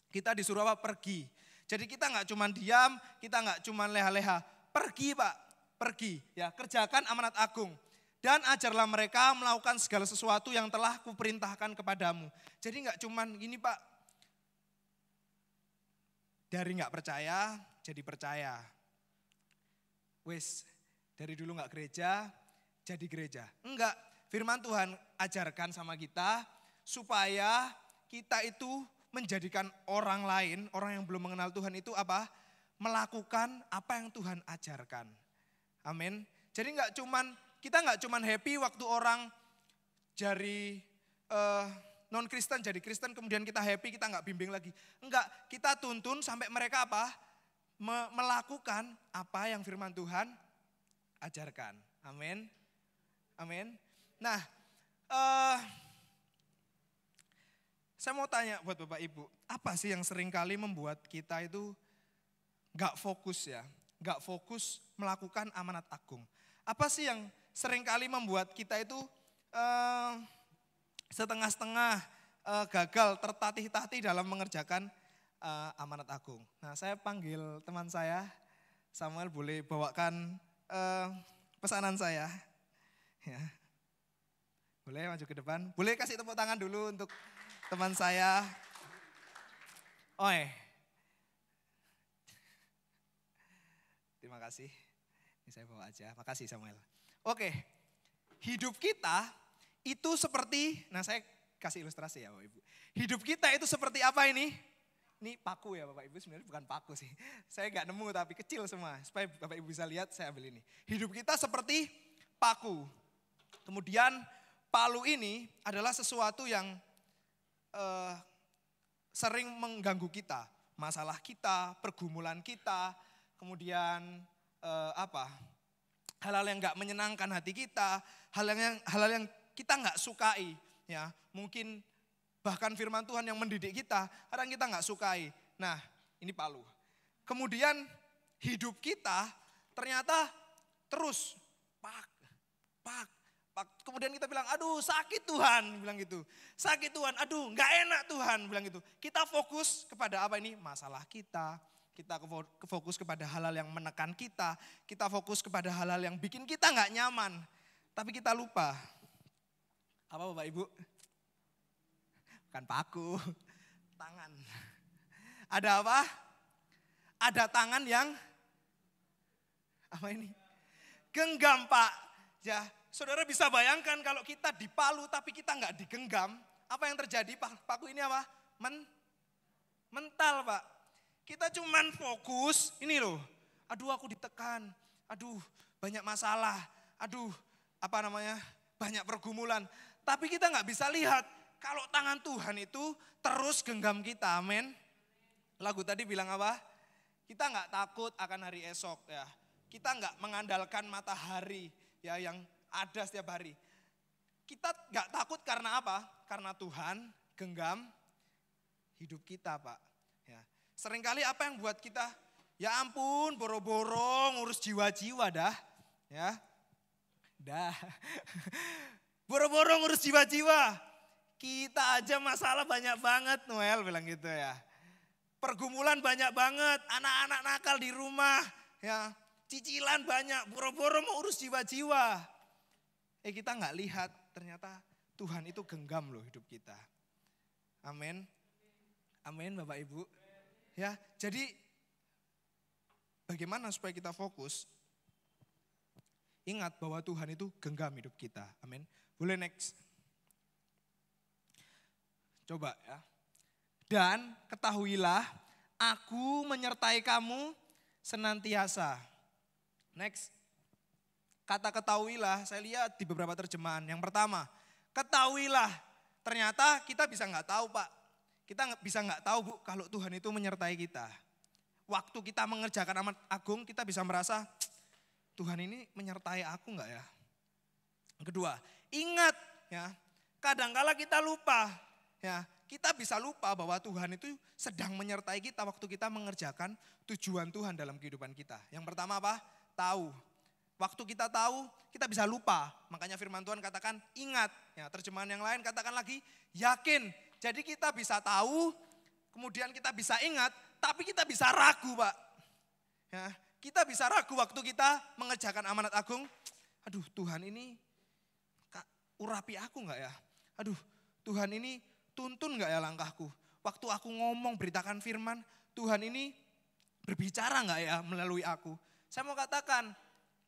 kita disuruh apa? Pergi. Jadi kita nggak cuma diam, kita nggak cuma leha-leha. Pergi Pak, pergi. Ya, kerjakan amanat agung. Dan ajarlah mereka melakukan segala sesuatu yang telah kuperintahkan kepadamu. Jadi nggak cuma gini Pak, dari nggak percaya jadi percaya. Wes, dari dulu nggak gereja, jadi gereja. Enggak, firman Tuhan ajarkan sama kita supaya kita itu menjadikan orang lain, orang yang belum mengenal Tuhan itu apa? Melakukan apa yang Tuhan ajarkan. Amin. Jadi kita nggak cuman happy waktu orang dari non Kristen jadi Kristen, kemudian kita happy, kita nggak bimbing lagi. Enggak, kita tuntun sampai mereka apa? Melakukan apa yang firman Tuhan ajarkan. Amin. Amin. Nah, saya mau tanya buat Bapak Ibu, apa sih yang seringkali membuat kita itu gak fokus ya, gak fokus melakukan amanat agung? Apa sih yang seringkali membuat kita itu setengah-setengah gagal, tertatih-tatih dalam mengerjakan amanat agung? Nah, saya panggil teman saya, Samuel, boleh bawakan pesanan saya. Ya. Boleh maju ke depan. Boleh kasih tepuk tangan dulu untuk teman saya. Oi. Terima kasih. Ini saya bawa aja. Makasih Samuel. Oke. Hidup kita itu seperti, nah saya kasih ilustrasi ya Bapak Ibu. Hidup kita itu seperti apa ini? Ini paku ya Bapak Ibu, sebenarnya bukan paku sih. Saya gak nemu tapi kecil semua. Supaya Bapak Ibu bisa lihat, saya ambil ini. Hidup kita seperti paku. Kemudian palu ini adalah sesuatu yang sering mengganggu kita. Masalah kita, pergumulan kita, kemudian hal-hal yang gak menyenangkan hati kita, hal-hal yang kita gak sukai. Ya, mungkin bahkan firman Tuhan yang mendidik kita, kadang kita gak sukai. Nah, ini palu. Kemudian hidup kita ternyata terus pak. Kemudian kita bilang, aduh sakit Tuhan, bilang gitu. Sakit Tuhan, aduh gak enak Tuhan, bilang gitu. Kita fokus kepada apa ini? Masalah kita. Kita fokus kepada hal-hal yang menekan kita. Kita fokus kepada hal-hal yang bikin kita gak nyaman. Tapi kita lupa. Apa Bapak Ibu? Bukan paku, tangan. Ada apa? Ada tangan yang, apa ini? Genggam Pak. Ya, saudara bisa bayangkan kalau kita dipalu tapi kita nggak digenggam, apa yang terjadi? Paku ini apa? Mental Pak. Kita cuman fokus, ini loh. Aduh aku ditekan, aduh banyak masalah, aduh banyak pergumulan. Tapi kita nggak bisa lihat kalau tangan Tuhan itu terus genggam kita, amin. Lagu tadi bilang apa? Kita nggak takut akan hari esok ya. Kita nggak mengandalkan matahari ya yang ada setiap hari. Kita nggak takut karena apa? Karena Tuhan genggam hidup kita Pak. Ya. Seringkali apa yang buat kita, ya ampun boro-boro ngurus jiwa-jiwa dah. Ya. Boro-boro ngurus jiwa-jiwa. Kita aja masalah banyak banget Noel bilang gitu ya. pergumulan banyak banget, anak-anak nakal di rumah, ya, cicilan banyak, boro-boro mau urus jiwa-jiwa. Kita nggak lihat ternyata Tuhan itu genggam loh hidup kita. Amin. Amin Bapak Ibu. Ya, jadi bagaimana supaya kita fokus? Ingat bahwa Tuhan itu genggam hidup kita. Amin. Boleh next. Coba ya. Dan ketahuilah aku menyertai kamu senantiasa. Next. Kata ketahuilah saya lihat di beberapa terjemahan. Yang pertama, ketahuilah. Ternyata kita bisa nggak tahu Pak. Kita bisa nggak tahu Bu kalau Tuhan itu menyertai kita. Waktu kita mengerjakan amanat agung kita bisa merasa Tuhan ini menyertai aku enggak ya? Kedua, ingat ya, kadangkala kita lupa ya, kita bisa lupa bahwa Tuhan itu sedang menyertai kita waktu kita mengerjakan tujuan Tuhan dalam kehidupan kita. Yang pertama apa? Tahu. Waktu kita tahu, kita bisa lupa. Makanya firman Tuhan katakan ingat. Ya, terjemahan yang lain katakan lagi yakin. Jadi kita bisa tahu, kemudian kita bisa ingat, tapi kita bisa ragu Pak. Ya, kita bisa ragu waktu kita mengerjakan amanat agung. Aduh Tuhan ini urapi aku enggak ya? Aduh Tuhan ini tuntun enggak ya langkahku? Waktu aku ngomong beritakan firman, Tuhan ini berbicara enggak ya melalui aku? Saya mau katakan,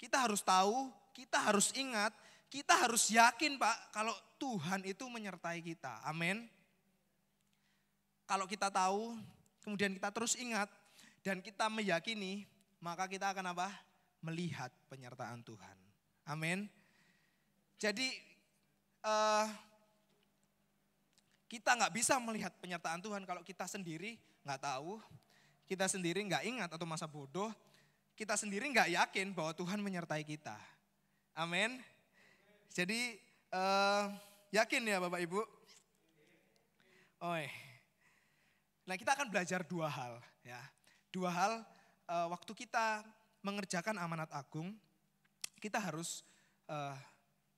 kita harus tahu, kita harus ingat, kita harus yakin Pak kalau Tuhan itu menyertai kita. Amin. Kalau kita tahu, kemudian kita terus ingat dan kita meyakini, maka kita akan apa? Melihat penyertaan Tuhan. Amin. Jadi kita nggak bisa melihat penyertaan Tuhan kalau kita sendiri nggak tahu, kita sendiri nggak ingat atau masa bodoh, kita sendiri nggak yakin bahwa Tuhan menyertai kita. Amin. Jadi yakin ya Bapak Ibu? Nah kita akan belajar dua hal ya. Dua hal waktu kita mengerjakan amanat agung, kita harus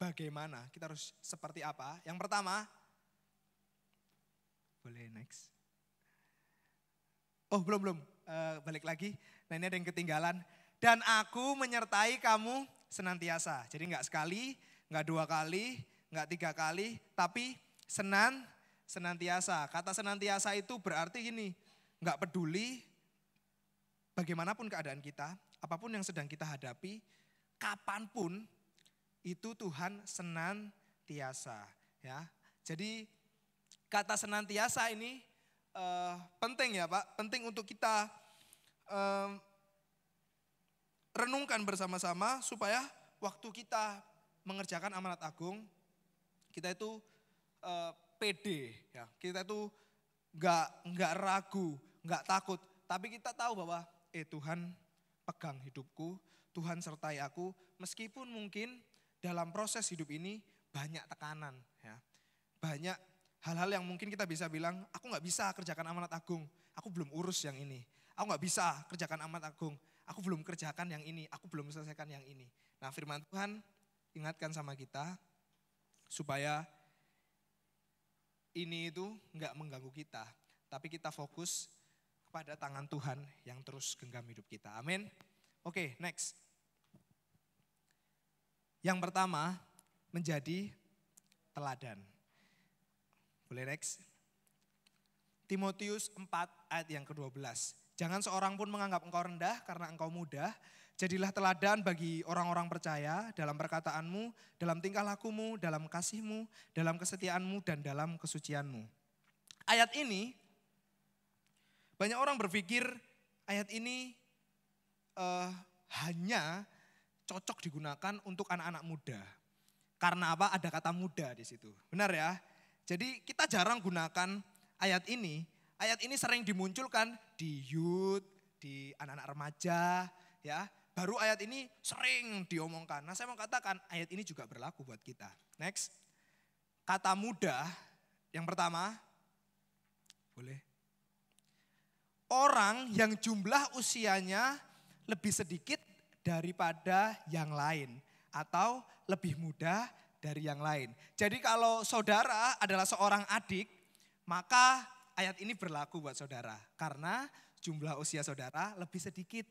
bagaimana, kita harus seperti apa. Yang pertama, boleh next. Oh belum, balik lagi. Nah ini ada yang ketinggalan. Dan aku menyertai kamu senantiasa. Jadi enggak sekali, enggak dua kali, enggak tiga kali, tapi senantiasa. Kata senantiasa itu berarti gini, enggak peduli bagaimanapun keadaan kita, apapun yang sedang kita hadapi, kapanpun itu Tuhan senantiasa. Ya, jadi kata senantiasa ini penting ya Pak, penting untuk kita renungkan bersama-sama supaya waktu kita mengerjakan amanat agung, kita itu pede, ya. Kita itu nggak ragu, nggak takut, tapi kita tahu bahwa Tuhan pegang hidupku, Tuhan sertai aku, meskipun mungkin dalam proses hidup ini banyak tekanan, ya, banyak hal-hal yang mungkin kita bisa bilang, aku nggak bisa kerjakan amanat agung, aku belum urus yang ini, aku nggak bisa kerjakan amanat agung, aku belum kerjakan yang ini, aku belum selesaikan yang ini. Nah firman Tuhan ingatkan sama kita supaya ini itu nggak mengganggu kita, tapi kita fokus kepada tangan Tuhan yang terus genggam hidup kita. Amin. Oke, next. Yang pertama, menjadi teladan. Boleh next. Timotius 4 ayat yang ke-12. Jangan seorang pun menganggap engkau rendah karena engkau muda. Jadilah teladan bagi orang-orang percaya dalam perkataanmu, dalam tingkah lakumu, dalam kasihmu, dalam kesetiaanmu, dan dalam kesucianmu. Ayat ini, banyak orang berpikir ayat ini hanya cocok digunakan untuk anak-anak muda. Karena apa? Ada kata muda di situ. Benar ya? Jadi kita jarang gunakan ayat ini. Ayat ini sering dimunculkan di youth, di anak-anak remaja, ya. Baru ayat ini sering diomongkan. Nah saya mau katakan ayat ini juga berlaku buat kita. Next. Kata muda yang pertama. Boleh. Orang yang jumlah usianya lebih sedikit daripada yang lain. Atau lebih muda dari yang lain. Jadi kalau saudara adalah seorang adik, maka ayat ini berlaku buat saudara. Karena jumlah usia saudara lebih sedikit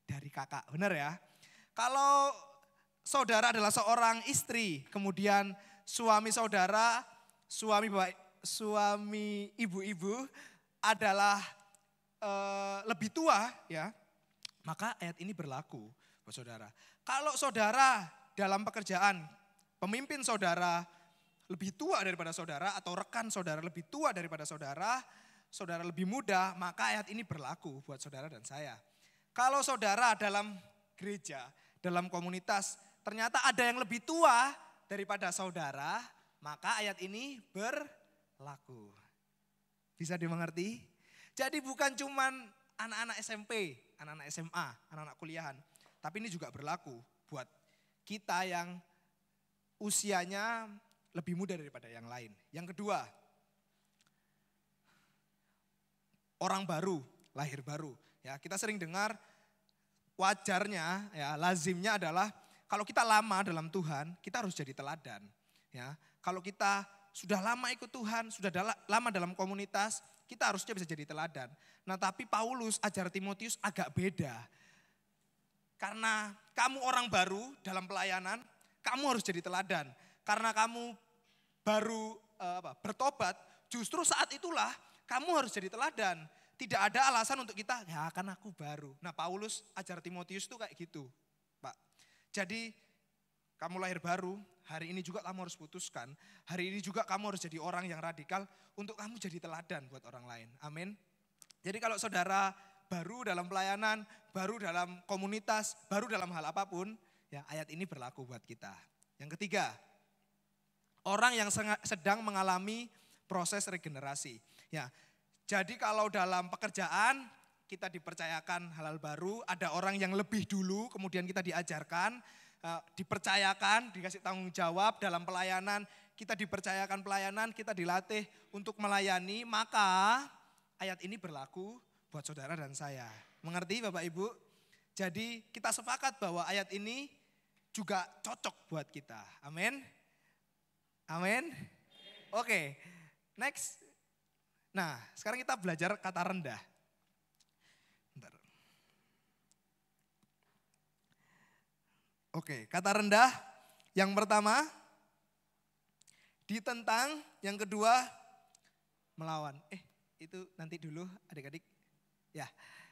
dari kakak. Benar ya? Kalau saudara adalah seorang istri, kemudian suami saudara, suami ibu-ibu adalah lebih tua ya, maka ayat ini berlaku buat saudara. Kalau saudara dalam pekerjaan, pemimpin saudara lebih tua daripada saudara atau rekan saudara lebih tua daripada saudara, saudara lebih muda, maka ayat ini berlaku buat saudara dan saya. Kalau saudara dalam gereja, dalam komunitas, ternyata ada yang lebih tua daripada saudara, maka ayat ini berlaku. Bisa dimengerti? Jadi bukan cuman anak-anak SMP, anak-anak SMA, anak-anak kuliahan. Tapi ini juga berlaku buat kita yang usianya lebih muda daripada yang lain. Yang kedua, orang baru, lahir baru. Ya, kita sering dengar wajarnya, ya, lazimnya adalah kalau kita lama dalam Tuhan, kita harus jadi teladan. Ya, kalau kita sudah lama ikut Tuhan, sudah lama dalam komunitas, kita harusnya bisa jadi teladan. Nah, tapi Paulus ajar Timotius agak beda. Karena kamu orang baru dalam pelayanan, kamu harus jadi teladan. Karena kamu baru bertobat, justru saat itulah kamu harus jadi teladan. Tidak ada alasan untuk kita, ya kan aku baru. Nah, Paulus ajar Timotius itu kayak gitu, Pak. Jadi kamu lahir baru, hari ini juga kamu harus putuskan. Hari ini juga kamu harus jadi orang yang radikal untuk kamu jadi teladan buat orang lain. Amin. Jadi kalau saudara baru dalam pelayanan, baru dalam komunitas, baru dalam hal apapun, ya ayat ini berlaku buat kita. Yang ketiga, orang yang sedang mengalami proses regenerasi. Ya, jadi kalau dalam pekerjaan kita dipercayakan hal-hal baru, ada orang yang lebih dulu kemudian kita diajarkan, dipercayakan, dikasih tanggung jawab dalam pelayanan, kita dipercayakan pelayanan, kita dilatih untuk melayani, maka ayat ini berlaku buat saudara dan saya. Mengerti Bapak Ibu? Jadi kita sepakat bahwa ayat ini juga cocok buat kita. Amin. Amin. Oke, next. Nah, sekarang kita belajar kata rendah. Bentar. Oke, kata rendah yang pertama ditentang, yang kedua melawan. Itu nanti dulu adik-adik. Ya,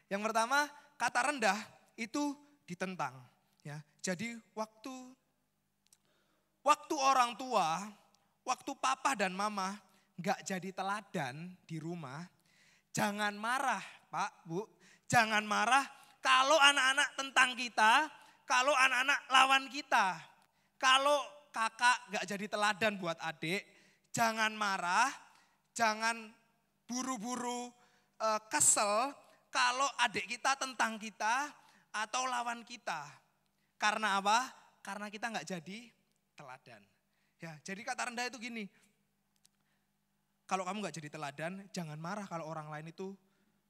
yang pertama kata rendah itu ditentang. Ya, jadi waktu orang tua, waktu papa dan mama nggak jadi teladan di rumah, jangan marah Pak, Bu. Jangan marah kalau anak-anak tentang kita, kalau anak-anak lawan kita. Kalau kakak nggak jadi teladan buat adik, jangan marah, jangan buru-buru kesel kalau adik kita tentang kita atau lawan kita. Karena apa? Karena kita nggak jadi teladan. Ya, jadi kata rendah itu gini. Kalau kamu nggak jadi teladan, jangan marah kalau orang lain itu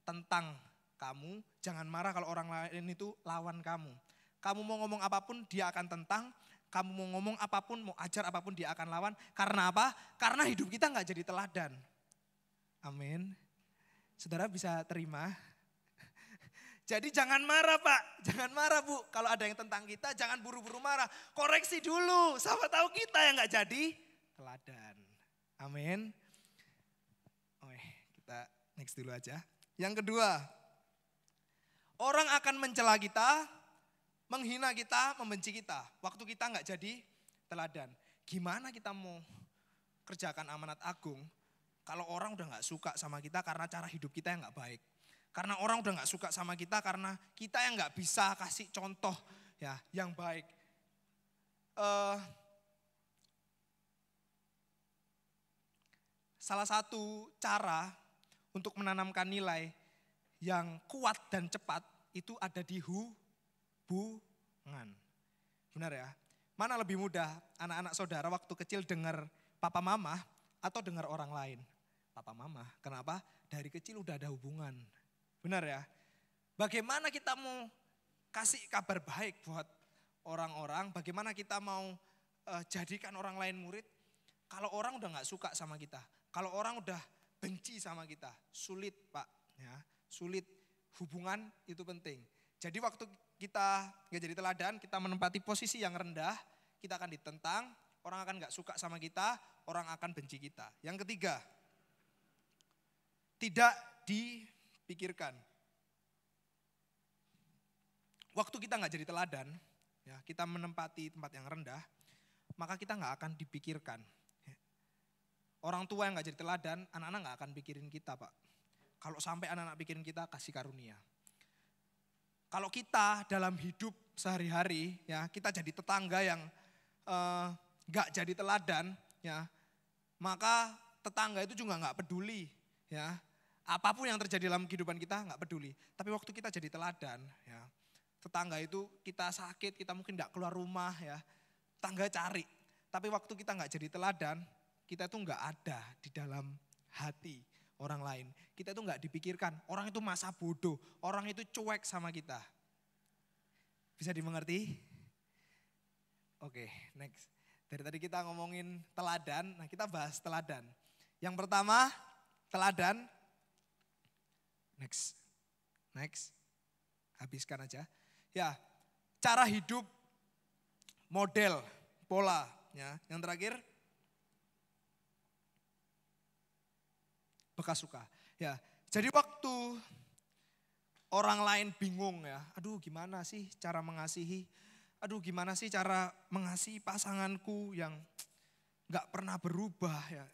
tentang kamu. Jangan marah kalau orang lain itu lawan kamu. Kamu mau ngomong apapun dia akan tentang. Kamu mau ngomong apapun, mau ajar apapun dia akan lawan. Karena apa? Karena hidup kita nggak jadi teladan. Amin. Saudara bisa terima? Jadi jangan marah Pak, jangan marah Bu. Kalau ada yang tentang kita jangan buru-buru marah. Koreksi dulu, siapa tahu kita yang nggak jadi teladan. Amin. Kita next dulu aja. Yang kedua, orang akan mencela kita, menghina kita, membenci kita. Waktu kita nggak jadi teladan. Gimana kita mau kerjakan amanat agung kalau orang udah nggak suka sama kita karena cara hidup kita yang nggak baik. Karena orang udah nggak suka sama kita karena kita yang nggak bisa kasih contoh ya yang baik. Salah satu cara untuk menanamkan nilai yang kuat dan cepat itu ada di hubungan. Benar ya? Mana lebih mudah anak-anak saudara waktu kecil dengar papa mama atau dengar orang lain? Papa mama. Kenapa? Dari kecil udah ada hubungan. Benar ya? Bagaimana kita mau kasih kabar baik buat orang-orang? Bagaimana kita mau jadikan orang lain murid? Kalau orang udah gak suka sama kita. Kalau orang udah benci sama kita. Sulit Pak, ya, sulit. Hubungan itu penting. Jadi waktu kita gak jadi teladan, kita menempati posisi yang rendah, kita akan ditentang, orang akan gak suka sama kita, orang akan benci kita. Yang ketiga, tidak dipikirkan. Waktu kita gak jadi teladan, ya, kita menempati tempat yang rendah, maka kita gak akan dipikirkan. Orang tua yang gak jadi teladan, anak-anak gak akan pikirin kita Pak. Kalau sampai anak-anak pikirin kita, kasih karunia. Kalau kita dalam hidup sehari-hari, ya, kita jadi tetangga yang gak jadi teladan, ya, maka tetangga itu juga gak peduli. Ya, apapun yang terjadi dalam kehidupan kita gak peduli. Tapi waktu kita jadi teladan, ya, tetangga itu kita sakit, kita mungkin gak keluar rumah, ya, tetangga cari. Tapi waktu kita gak jadi teladan, kita itu gak ada di dalam hati orang lain. Kita itu gak dipikirkan, orang itu masa bodoh, orang itu cuek sama kita. Bisa dimengerti? Oke, next. Dari tadi kita ngomongin teladan, nah kita bahas teladan. Yang pertama, teladan. Next. Habiskan aja. Ya, cara hidup, model, pola. Ya. Yang terakhir, bekas luka. Ya, jadi waktu orang lain bingung ya, aduh gimana sih cara mengasihi, aduh gimana sih cara mengasihi pasanganku yang gak pernah berubah ya.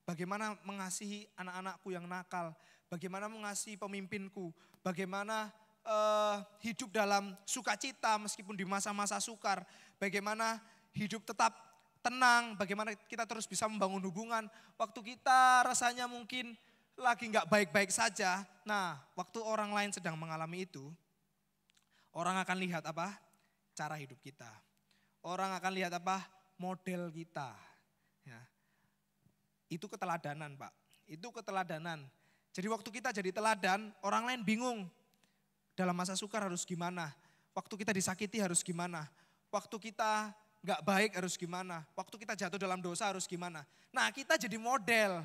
Bagaimana mengasihi anak-anakku yang nakal, bagaimana mengasihi pemimpinku, bagaimana hidup dalam sukacita meskipun di masa-masa sukar, bagaimana hidup tetap tenang, bagaimana kita terus bisa membangun hubungan. Waktu kita rasanya mungkin lagi gak baik-baik saja. Nah, waktu orang lain sedang mengalami itu, orang akan lihat apa? Cara hidup kita. Orang akan lihat apa? Model kita. Ya. Itu keteladanan Pak, itu keteladanan. Jadi waktu kita jadi teladan, orang lain bingung. Dalam masa sukar harus gimana? Waktu kita disakiti harus gimana? Waktu kita gak baik harus gimana? Waktu kita jatuh dalam dosa harus gimana? Nah kita jadi model,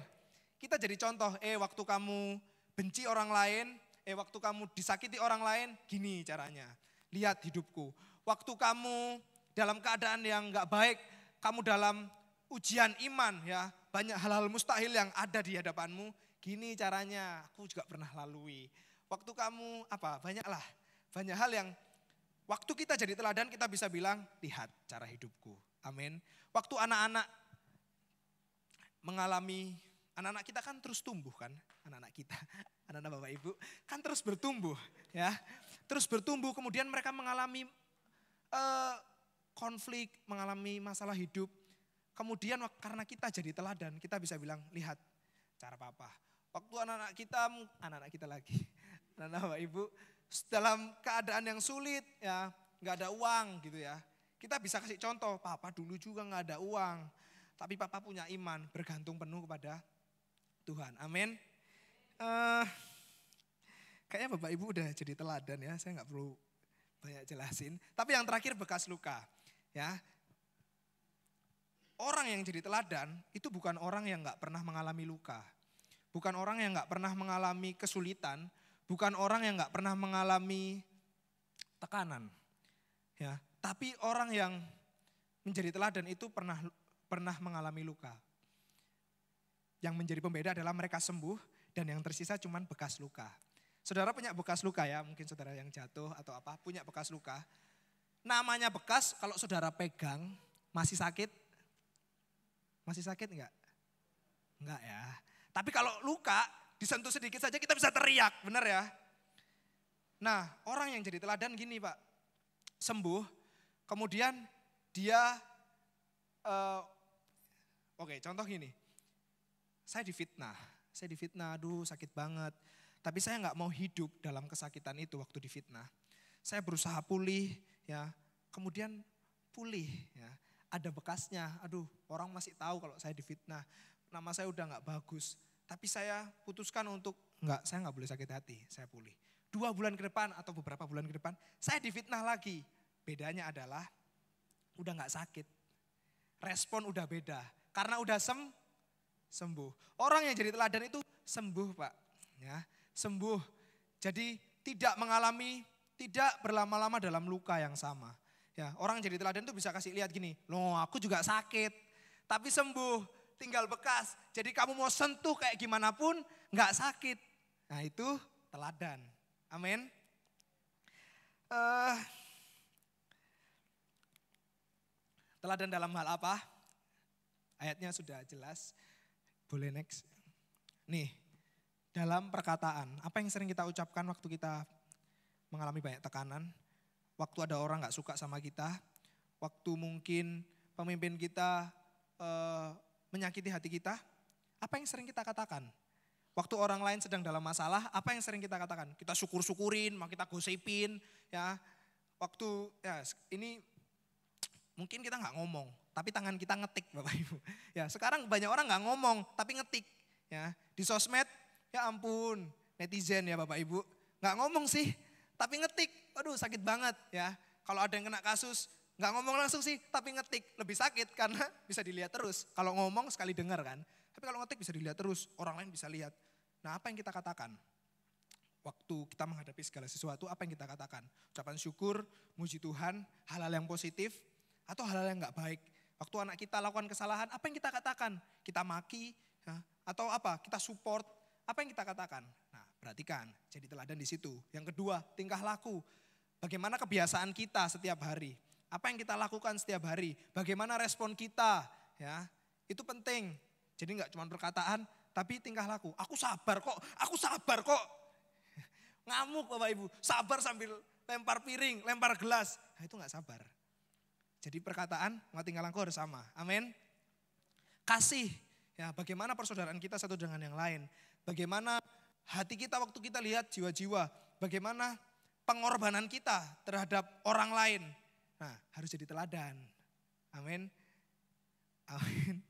kita jadi contoh. Waktu kamu benci orang lain, waktu kamu disakiti orang lain, gini caranya. Lihat hidupku. Waktu kamu dalam keadaan yang gak baik, kamu dalam ujian iman ya, banyak hal-hal mustahil yang ada di hadapanmu, gini caranya, aku juga pernah lalui. Waktu kamu banyak hal yang waktu kita jadi teladan kita bisa bilang, lihat cara hidupku. Amin. Waktu anak-anak mengalami, anak-anak kita kan terus tumbuh kan, anak-anak kita, anak-anak Bapak Ibu kan terus bertumbuh ya. Terus bertumbuh kemudian mereka mengalami konflik, mengalami masalah hidup. Kemudian karena kita jadi teladan, kita bisa bilang, lihat cara papa. Waktu anak-anak kita lagi, anak-anak Bapak Ibu, dalam keadaan yang sulit ya, gak ada uang gitu ya. Kita bisa kasih contoh, papa dulu juga gak ada uang. Tapi papa punya iman, bergantung penuh kepada Tuhan. Amin. Kayaknya Bapak Ibu udah jadi teladan ya, saya gak perlu banyak jelasin. Tapi yang terakhir bekas luka ya. Orang yang jadi teladan itu bukan orang yang gak pernah mengalami luka. Bukan orang yang gak pernah mengalami kesulitan. Bukan orang yang gak pernah mengalami tekanan. Ya, tapi orang yang menjadi teladan itu pernah mengalami luka. Yang menjadi pembeda adalah mereka sembuh dan yang tersisa cuman bekas luka. Saudara punya bekas luka ya, mungkin saudara yang jatuh atau apa punya bekas luka. Namanya bekas kalau saudara pegang masih sakit? Masih sakit enggak? Enggak ya. Tapi kalau luka disentuh sedikit saja kita bisa teriak, benar ya? Nah orang yang jadi teladan gini Pak, sembuh, kemudian dia, contoh gini, saya difitnah, aduh sakit banget. Tapi saya gak mau hidup dalam kesakitan itu waktu difitnah. Saya berusaha pulih, ya, kemudian pulih, ya. Ada bekasnya, aduh orang masih tahu kalau saya difitnah, nama saya udah gak bagus. Tapi saya putuskan untuk, saya gak boleh sakit hati, saya pulih. 2 bulan ke depan atau beberapa bulan ke depan, saya difitnah lagi. Bedanya adalah, udah gak sakit. Respon udah beda, karena udah sembuh. Orang yang jadi teladan itu sembuh Pak. Ya, sembuh. Jadi tidak berlama-lama dalam luka yang sama. Ya, orang jadi teladan itu bisa kasih lihat gini, loh aku juga sakit, tapi sembuh, tinggal bekas. Jadi kamu mau sentuh kayak gimana pun nggak sakit. Nah itu teladan. Amin. Teladan dalam hal apa? Ayatnya sudah jelas. Boleh next. Nih, dalam perkataan, apa yang sering kita ucapkan waktu kita mengalami banyak tekanan? Waktu ada orang gak suka sama kita, waktu mungkin pemimpin kita menyakiti hati kita, apa yang sering kita katakan? Waktu orang lain sedang dalam masalah, apa yang sering kita katakan? Kita syukur-syukurin, kita gosipin, ya. Waktu ya ini mungkin kita nggak ngomong, tapi tangan kita ngetik Bapak Ibu. Ya sekarang banyak orang nggak ngomong, tapi ngetik. Ya di sosmed, ya ampun, netizen ya Bapak Ibu, nggak ngomong sih, tapi ngetik. Aduh sakit banget ya. Kalau ada yang kena kasus, nggak ngomong langsung sih, tapi ngetik lebih sakit karena bisa dilihat terus. Kalau ngomong sekali dengar kan, tapi kalau ngetik bisa dilihat terus, orang lain bisa lihat. Nah apa yang kita katakan? Waktu kita menghadapi segala sesuatu, apa yang kita katakan? Ucapan syukur, muji Tuhan, hal-hal yang positif, atau hal-hal yang gak baik. Waktu anak kita lakukan kesalahan, apa yang kita katakan? Kita maki, ya, atau apa? Kita support, apa yang kita katakan? Nah perhatikan, jadi teladan di situ. Yang kedua, tingkah laku. Bagaimana kebiasaan kita setiap hari? Apa yang kita lakukan setiap hari? Bagaimana respon kita? Ya, itu penting. Jadi gak cuma perkataan, tapi tingkah laku. Aku sabar kok. Ngamuk Bapak Ibu, sabar sambil lempar piring, lempar gelas. Nah itu gak sabar. Jadi perkataan sama tingkah laku harus sama. Amin. Kasih, ya bagaimana persaudaraan kita satu dengan yang lain. Bagaimana hati kita waktu kita lihat jiwa-jiwa. Bagaimana pengorbanan kita terhadap orang lain. Nah harus jadi teladan. Amin. Amin.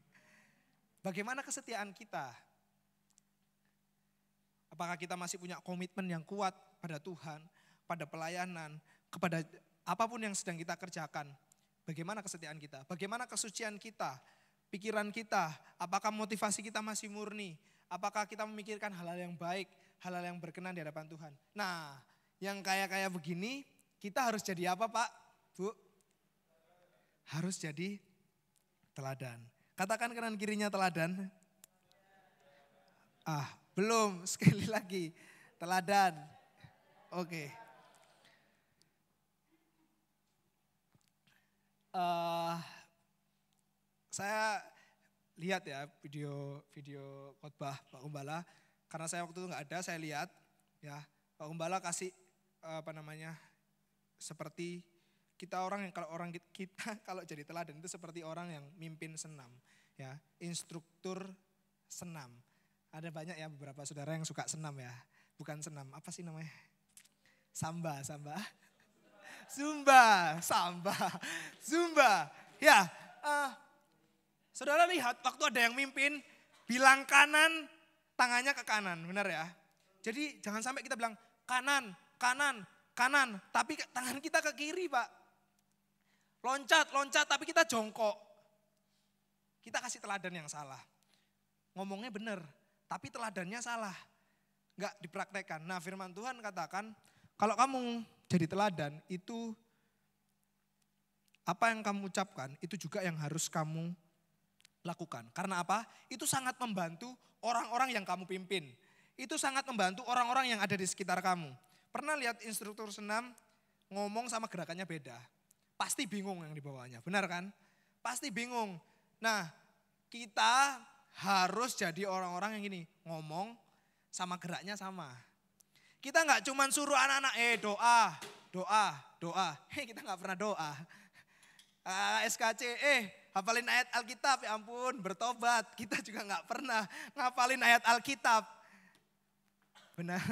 Bagaimana kesetiaan kita? Apakah kita masih punya komitmen yang kuat pada Tuhan, pada pelayanan, kepada apapun yang sedang kita kerjakan. Bagaimana kesetiaan kita, bagaimana kesucian kita, pikiran kita, apakah motivasi kita masih murni, apakah kita memikirkan hal-hal yang baik, hal-hal yang berkenan di hadapan Tuhan. Nah, yang kayak begini, kita harus jadi apa Pak, Bu? Harus jadi teladan. Katakan kanan kirinya teladan. Belum, sekali lagi, teladan. Oke. Saya lihat ya video khotbah Pak Gembala, karena saya waktu itu nggak ada, saya lihat ya Pak Gembala kasih seperti kita kalau jadi teladan itu seperti orang yang mimpin senam, ya instruktur senam. Ada banyak ya beberapa saudara yang suka senam ya, bukan senam, apa sih namanya? Samba. Zumba. Ya, saudara lihat waktu ada yang mimpin, bilang kanan, tangannya ke kanan, benar ya? Jadi jangan sampai kita bilang kanan, tapi tangan kita ke kiri Pak. Loncat, tapi kita jongkok. Kita kasih teladan yang salah. Ngomongnya benar, tapi teladannya salah. Enggak dipraktekkan. Nah firman Tuhan katakan, kalau kamu jadi teladan itu apa yang kamu ucapkan itu juga yang harus kamu lakukan. Karena apa? Itu sangat membantu orang-orang yang kamu pimpin. Itu sangat membantu orang-orang yang ada di sekitar kamu. Pernah lihat instruktur senam ngomong sama gerakannya beda. Pasti bingung yang dibawanya, benar kan? Pasti bingung. Nah kita harus jadi orang-orang yang gini, ngomong sama geraknya sama. Kita nggak cuma suruh anak-anak, doa. Kita nggak pernah doa. SKC, hafalin ayat Alkitab, ya ampun bertobat. Kita juga nggak pernah ngapalin ayat Alkitab. Benar.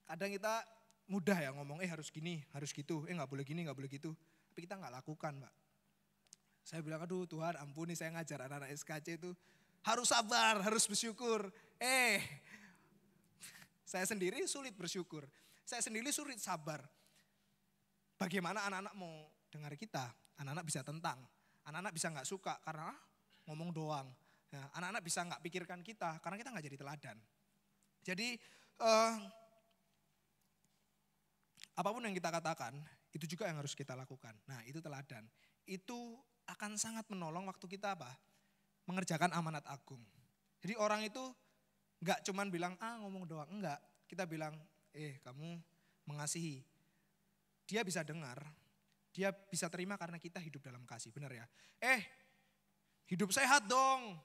Kadang kita mudah ya ngomong, harus gini, harus gitu. Nggak boleh gini, nggak boleh gitu. Tapi kita nggak lakukan Pak. Saya bilang, aduh Tuhan ampuni saya ngajar anak-anak SKC itu. Harus sabar, harus bersyukur. Saya sendiri sulit bersyukur. Saya sendiri sulit sabar. Bagaimana anak-anak mau dengar kita? Anak-anak bisa tentang. Anak-anak bisa gak suka karena ngomong doang. Ya, anak-anak bisa nggak pikirkan kita karena kita nggak jadi teladan. Jadi apapun yang kita katakan, itu juga yang harus kita lakukan. Nah, itu teladan. Itu akan sangat menolong waktu kita apa? Mengerjakan amanat agung. Jadi orang itu enggak cuman bilang, ngomong doang. Enggak, kita bilang, kamu mengasihi. Dia bisa dengar, dia bisa terima karena kita hidup dalam kasih, benar ya? Hidup sehat dong,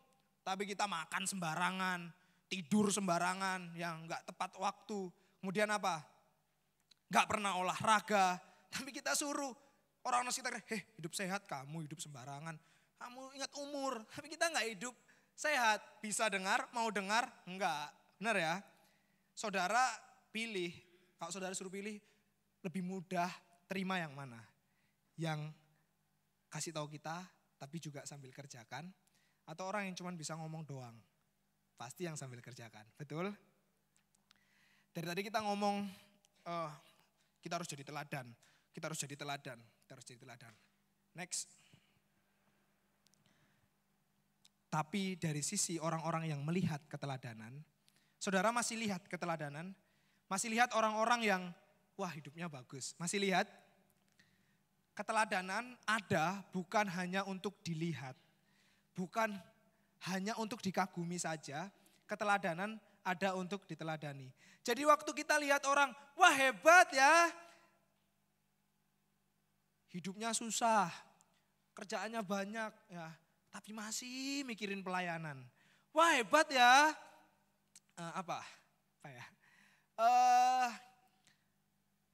tapi kita makan sembarangan, tidur sembarangan, yang enggak tepat waktu. Kemudian apa? Gak pernah olahraga, tapi kita suruh orang sekitar, hidup sehat, kamu hidup sembarangan. Kamu ingat umur, tapi kita gak hidup sehat. Bisa dengar, mau dengar, enggak. Benar ya? Saudara pilih, kalau saudara suruh pilih, lebih mudah terima yang mana? Yang kasih tahu kita, tapi juga sambil kerjakan. Atau orang yang cuma bisa ngomong doang. Pasti yang sambil kerjakan, betul? Dari tadi kita ngomong, kita harus jadi teladan, kita harus jadi teladan, kita harus jadi teladan. Next. Tapi dari sisi orang-orang yang melihat keteladanan, saudara masih lihat keteladanan, masih lihat orang-orang yang, wah hidupnya bagus. Masih lihat? Keteladanan ada bukan hanya untuk dilihat, bukan hanya untuk dikagumi saja, keteladanan ada untuk diteladani. Jadi waktu kita lihat orang, wah hebat ya, hidupnya susah, kerjaannya banyak ya, tapi masih mikirin pelayanan. Wah hebat ya,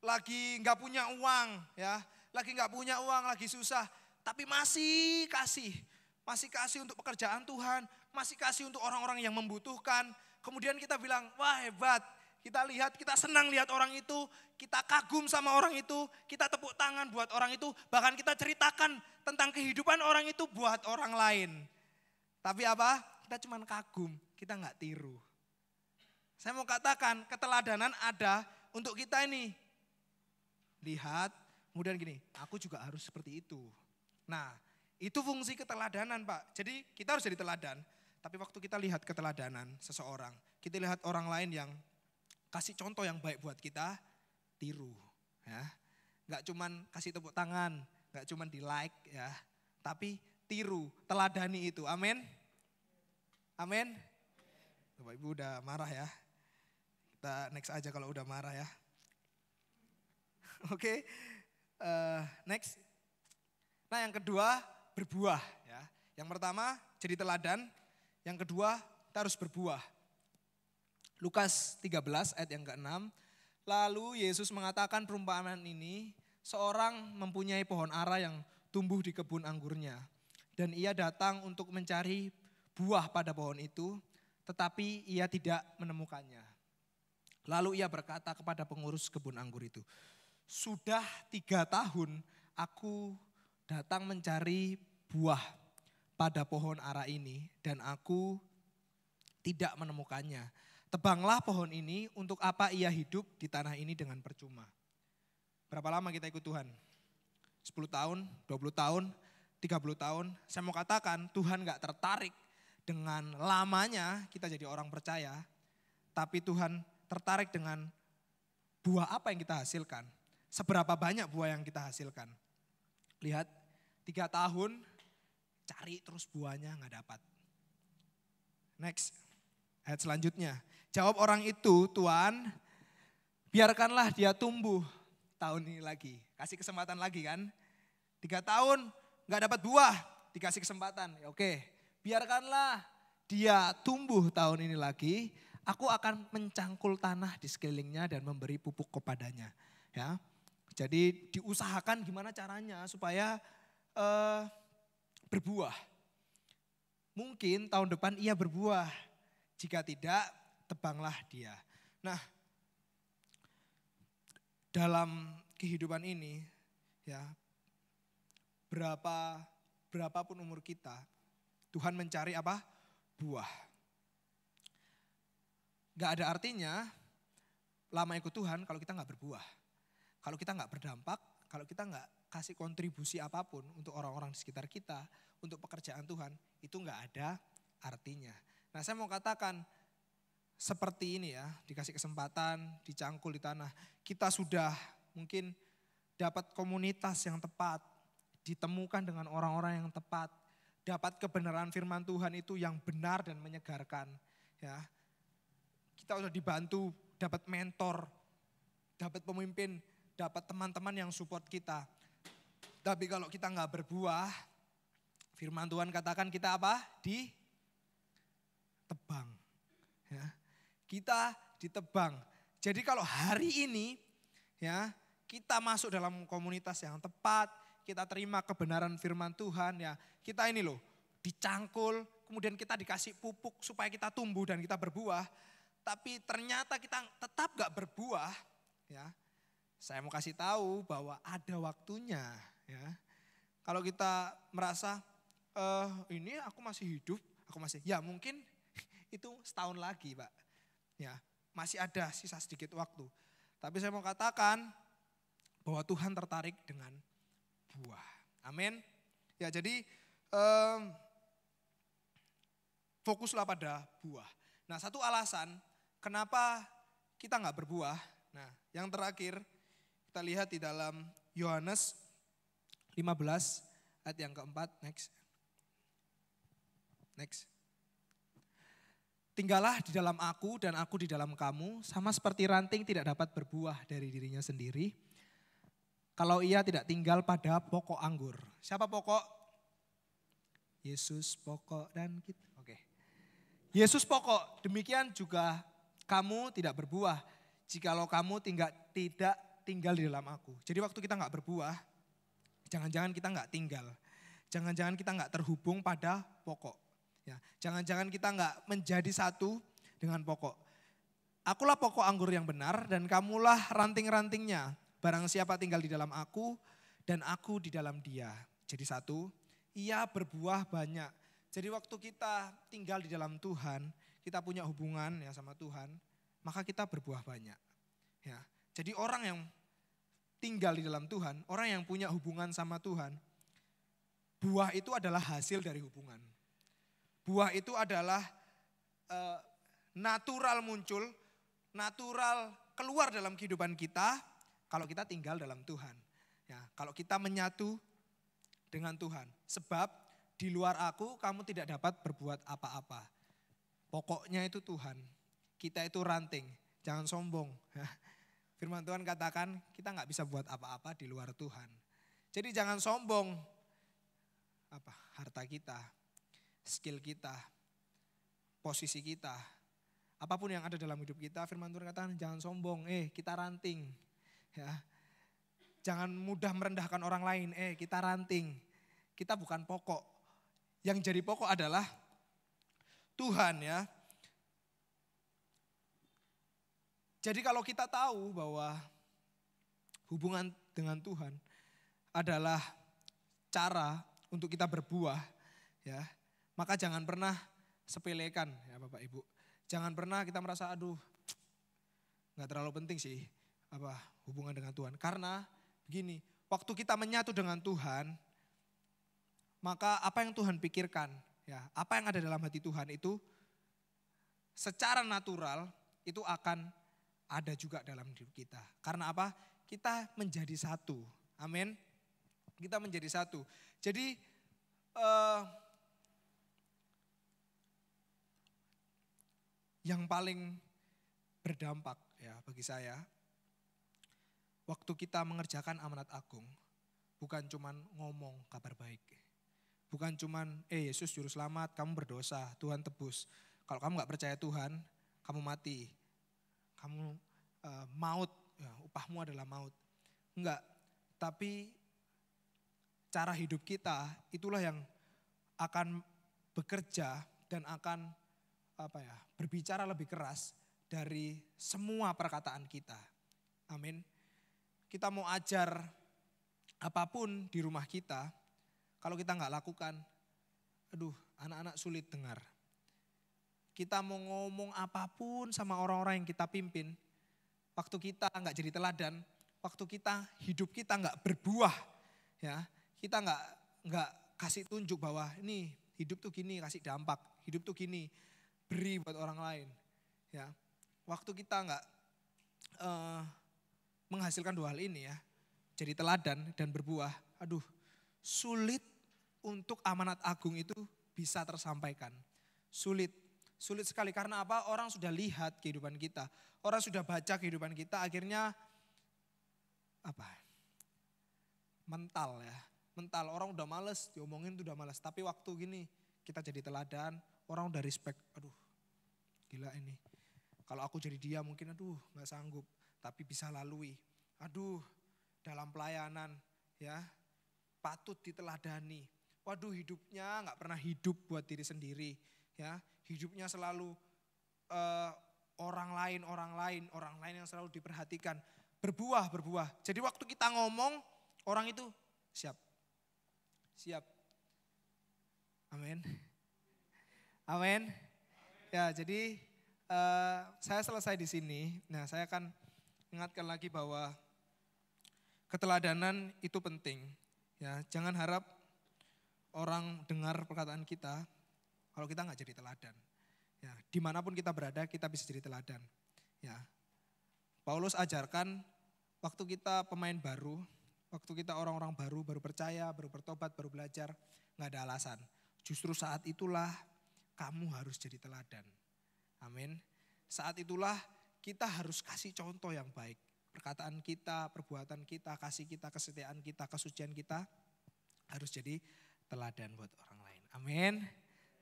lagi nggak punya uang ya, lagi susah, tapi masih kasih untuk pekerjaan Tuhan, masih kasih untuk orang-orang yang membutuhkan. Kemudian kita bilang, wah hebat. Kita lihat, kita senang lihat orang itu, kita kagum sama orang itu, kita tepuk tangan buat orang itu, bahkan kita ceritakan tentang kehidupan orang itu buat orang lain. Tapi apa? Kita cuma kagum, kita nggak tiru. Saya mau katakan keteladanan ada untuk kita ini. Lihat, kemudian gini, aku juga harus seperti itu. Nah, itu fungsi keteladanan Pak. Jadi kita harus jadi teladan. Tapi waktu kita lihat keteladanan seseorang, kita lihat orang lain yang kasih contoh yang baik buat kita, tiru. Ya. Gak cuman kasih tepuk tangan, gak cuman di like ya, tapi tiru, teladani itu. Amin. Amin. Bapak Ibu udah marah ya. Kita next aja kalau udah marah ya. Oke, next. Nah yang kedua berbuah ya. Yang pertama jadi teladan, yang kedua kita harus berbuah. Lukas 13 ayat yang ke-6. Lalu Yesus mengatakan perumpamaan ini, seorang mempunyai pohon ara yang tumbuh di kebun anggurnya. Dan ia datang untuk mencari buah pada pohon itu, tetapi ia tidak menemukannya. Lalu ia berkata kepada pengurus kebun anggur itu, sudah 3 tahun aku datang mencari buah pada pohon ara ini dan aku tidak menemukannya. Tebanglah pohon ini, untuk apa ia hidup di tanah ini dengan percuma. Berapa lama kita ikut Tuhan? 10 tahun, 20 tahun, 30 tahun. Saya mau katakan Tuhan gak tertarik dengan lamanya kita jadi orang percaya. Tapi Tuhan tertarik dengan buah apa yang kita hasilkan. Seberapa banyak buah yang kita hasilkan. Lihat 3 tahun cari terus buahnya gak dapat. Next, ayat selanjutnya. Jawab orang itu, Tuhan biarkanlah dia tumbuh tahun ini lagi. Kasih kesempatan lagi kan. 3 tahun gak dapat buah, dikasih kesempatan. Ya oke, biarkanlah dia tumbuh tahun ini lagi. Aku akan mencangkul tanah di sekelilingnya dan memberi pupuk kepadanya. Ya, jadi diusahakan gimana caranya supaya berbuah. Mungkin tahun depan ia berbuah. Jika tidak, tebanglah dia. Nah, dalam kehidupan ini ya, berapapun umur kita, Tuhan mencari apa? Buah. Gak ada artinya lama ikut Tuhan kalau kita gak berbuah. Kalau kita gak berdampak, kalau kita gak kasih kontribusi apapun untuk orang-orang di sekitar kita, untuk pekerjaan Tuhan, itu gak ada artinya. Nah saya mau katakan seperti ini ya, dikasih kesempatan, dicangkul di tanah. Kita sudah mungkin dapat komunitas yang tepat, ditemukan dengan orang-orang yang tepat, dapat kebenaran firman Tuhan itu yang benar dan menyegarkan. Ya, kita sudah dibantu, dapat mentor, dapat pemimpin, dapat teman-teman yang support kita. Tapi kalau kita nggak berbuah, firman Tuhan katakan kita apa? Ditebang. Ya, kita ditebang. Jadi kalau hari ini ya kita masuk dalam komunitas yang tepat, kita terima kebenaran firman Tuhan ya, kita ini loh dicangkul, kemudian kita dikasih pupuk supaya kita tumbuh dan kita berbuah. Tapi ternyata kita tetap gak berbuah ya. Saya mau kasih tahu bahwa ada waktunya ya. Kalau kita merasa ini aku masih hidup, ya mungkin itu setahun lagi Pak. Ya, masih ada sisa sedikit waktu. Tapi saya mau katakan bahwa Tuhan tertarik dengan buah. Amin. Ya jadi fokuslah pada buah. Nah satu alasan kenapa kita gak berbuah. Nah yang terakhir kita lihat di dalam Yohanes 15 ayat yang keempat. Next. Tinggallah di dalam aku dan aku di dalam kamu, sama seperti ranting tidak dapat berbuah dari dirinya sendiri, kalau ia tidak tinggal pada pokok anggur. Siapa pokok? Yesus pokok dan kita. Oke. Yesus pokok, demikian juga kamu tidak berbuah jikalau kamu tidak tinggal di dalam aku. Jadi waktu kita gak berbuah, jangan-jangan kita gak tinggal. Jangan-jangan kita gak terhubung pada pokok. Ya, jangan-jangan kita nggak menjadi satu dengan pokok. Akulah pokok anggur yang benar dan kamulah ranting-rantingnya. Barang siapa tinggal di dalam aku dan aku di dalam dia. Jadi satu, ia berbuah banyak. Jadi waktu kita tinggal di dalam Tuhan, kita punya hubungan ya sama Tuhan, maka kita berbuah banyak. Ya, jadi orang yang tinggal di dalam Tuhan, orang yang punya hubungan sama Tuhan, buah itu adalah hasil dari hubungan. Buah itu adalah natural muncul, natural keluar dalam kehidupan kita kalau kita tinggal dalam Tuhan. Ya, kalau kita menyatu dengan Tuhan. Sebab di luar aku kamu tidak dapat berbuat apa-apa. Pokoknya itu Tuhan. Kita itu ranting, jangan sombong. Firman Tuhan katakan kita nggak bisa buat apa-apa di luar Tuhan. Jadi jangan sombong harta kita, skill kita, posisi kita, apapun yang ada dalam hidup kita, firman Tuhan katakan jangan sombong, kita ranting. Ya. Jangan mudah merendahkan orang lain, kita ranting. Kita bukan pokok. Yang jadi pokok adalah Tuhan ya. Jadi kalau kita tahu bahwa hubungan dengan Tuhan adalah cara untuk kita berbuah ya. Maka jangan pernah sepelekan ya Bapak Ibu. Jangan pernah kita merasa gak terlalu penting sih hubungan dengan Tuhan. Karena begini, waktu kita menyatu dengan Tuhan, maka apa yang Tuhan pikirkan, ya, apa yang ada dalam hati Tuhan itu secara natural itu akan ada juga dalam hidup kita. Karena apa? Kita menjadi satu. Amin. Kita menjadi satu. Jadi yang paling berdampak ya bagi saya, waktu kita mengerjakan amanat agung, bukan cuman ngomong kabar baik. Bukan cuman, Yesus juru selamat, kamu berdosa, Tuhan tebus. Kalau kamu gak percaya Tuhan, kamu mati. Kamu maut, ya, upahmu adalah maut. Enggak, tapi cara hidup kita itulah yang akan bekerja dan akan berbicara lebih keras dari semua perkataan kita. Amin. Kita mau ajar apapun di rumah kita, kalau kita nggak lakukan, anak-anak sulit dengar. Kita mau ngomong apapun sama orang-orang yang kita pimpin, waktu kita nggak jadi teladan, waktu kita hidup kita nggak berbuah, ya kita nggak kasih tunjuk bahwa ini hidup tuh gini, kasih dampak. Hidup tuh gini, beri buat orang lain. Ya, waktu kita nggak menghasilkan dua hal ini ya, jadi teladan dan berbuah, aduh sulit untuk amanat agung itu bisa tersampaikan. Sulit sekali karena apa? Orang sudah lihat kehidupan kita, orang sudah baca kehidupan kita, akhirnya apa? Mental ya, mental. Orang udah males, diomongin tuh udah males. Tapi waktu gini kita jadi teladan, orang udah respect. Aduh, gila ini. Kalau aku jadi dia mungkin aduh nggak sanggup, tapi bisa lalui. Aduh, dalam pelayanan ya patut diteladani. Waduh, hidupnya nggak pernah hidup buat diri sendiri, ya hidupnya selalu orang lain yang selalu diperhatikan. Berbuah. Jadi waktu kita ngomong orang itu siap. Amin. Ya, jadi saya selesai di sini. Nah, saya akan ingatkan lagi bahwa keteladanan itu penting. Ya, jangan harap orang dengar perkataan kita kalau kita nggak jadi teladan. Ya, dimanapun kita berada kita bisa jadi teladan. Ya, Paulus ajarkan waktu kita pemain baru, waktu kita orang-orang baru percaya, baru bertobat, baru belajar, nggak ada alasan. Justru saat itulah kamu harus jadi teladan. Amin. Saat itulah kita harus kasih contoh yang baik. Perkataan kita, perbuatan kita, kasih kita, kesetiaan kita, kesucian kita harus jadi teladan buat orang lain. Amin.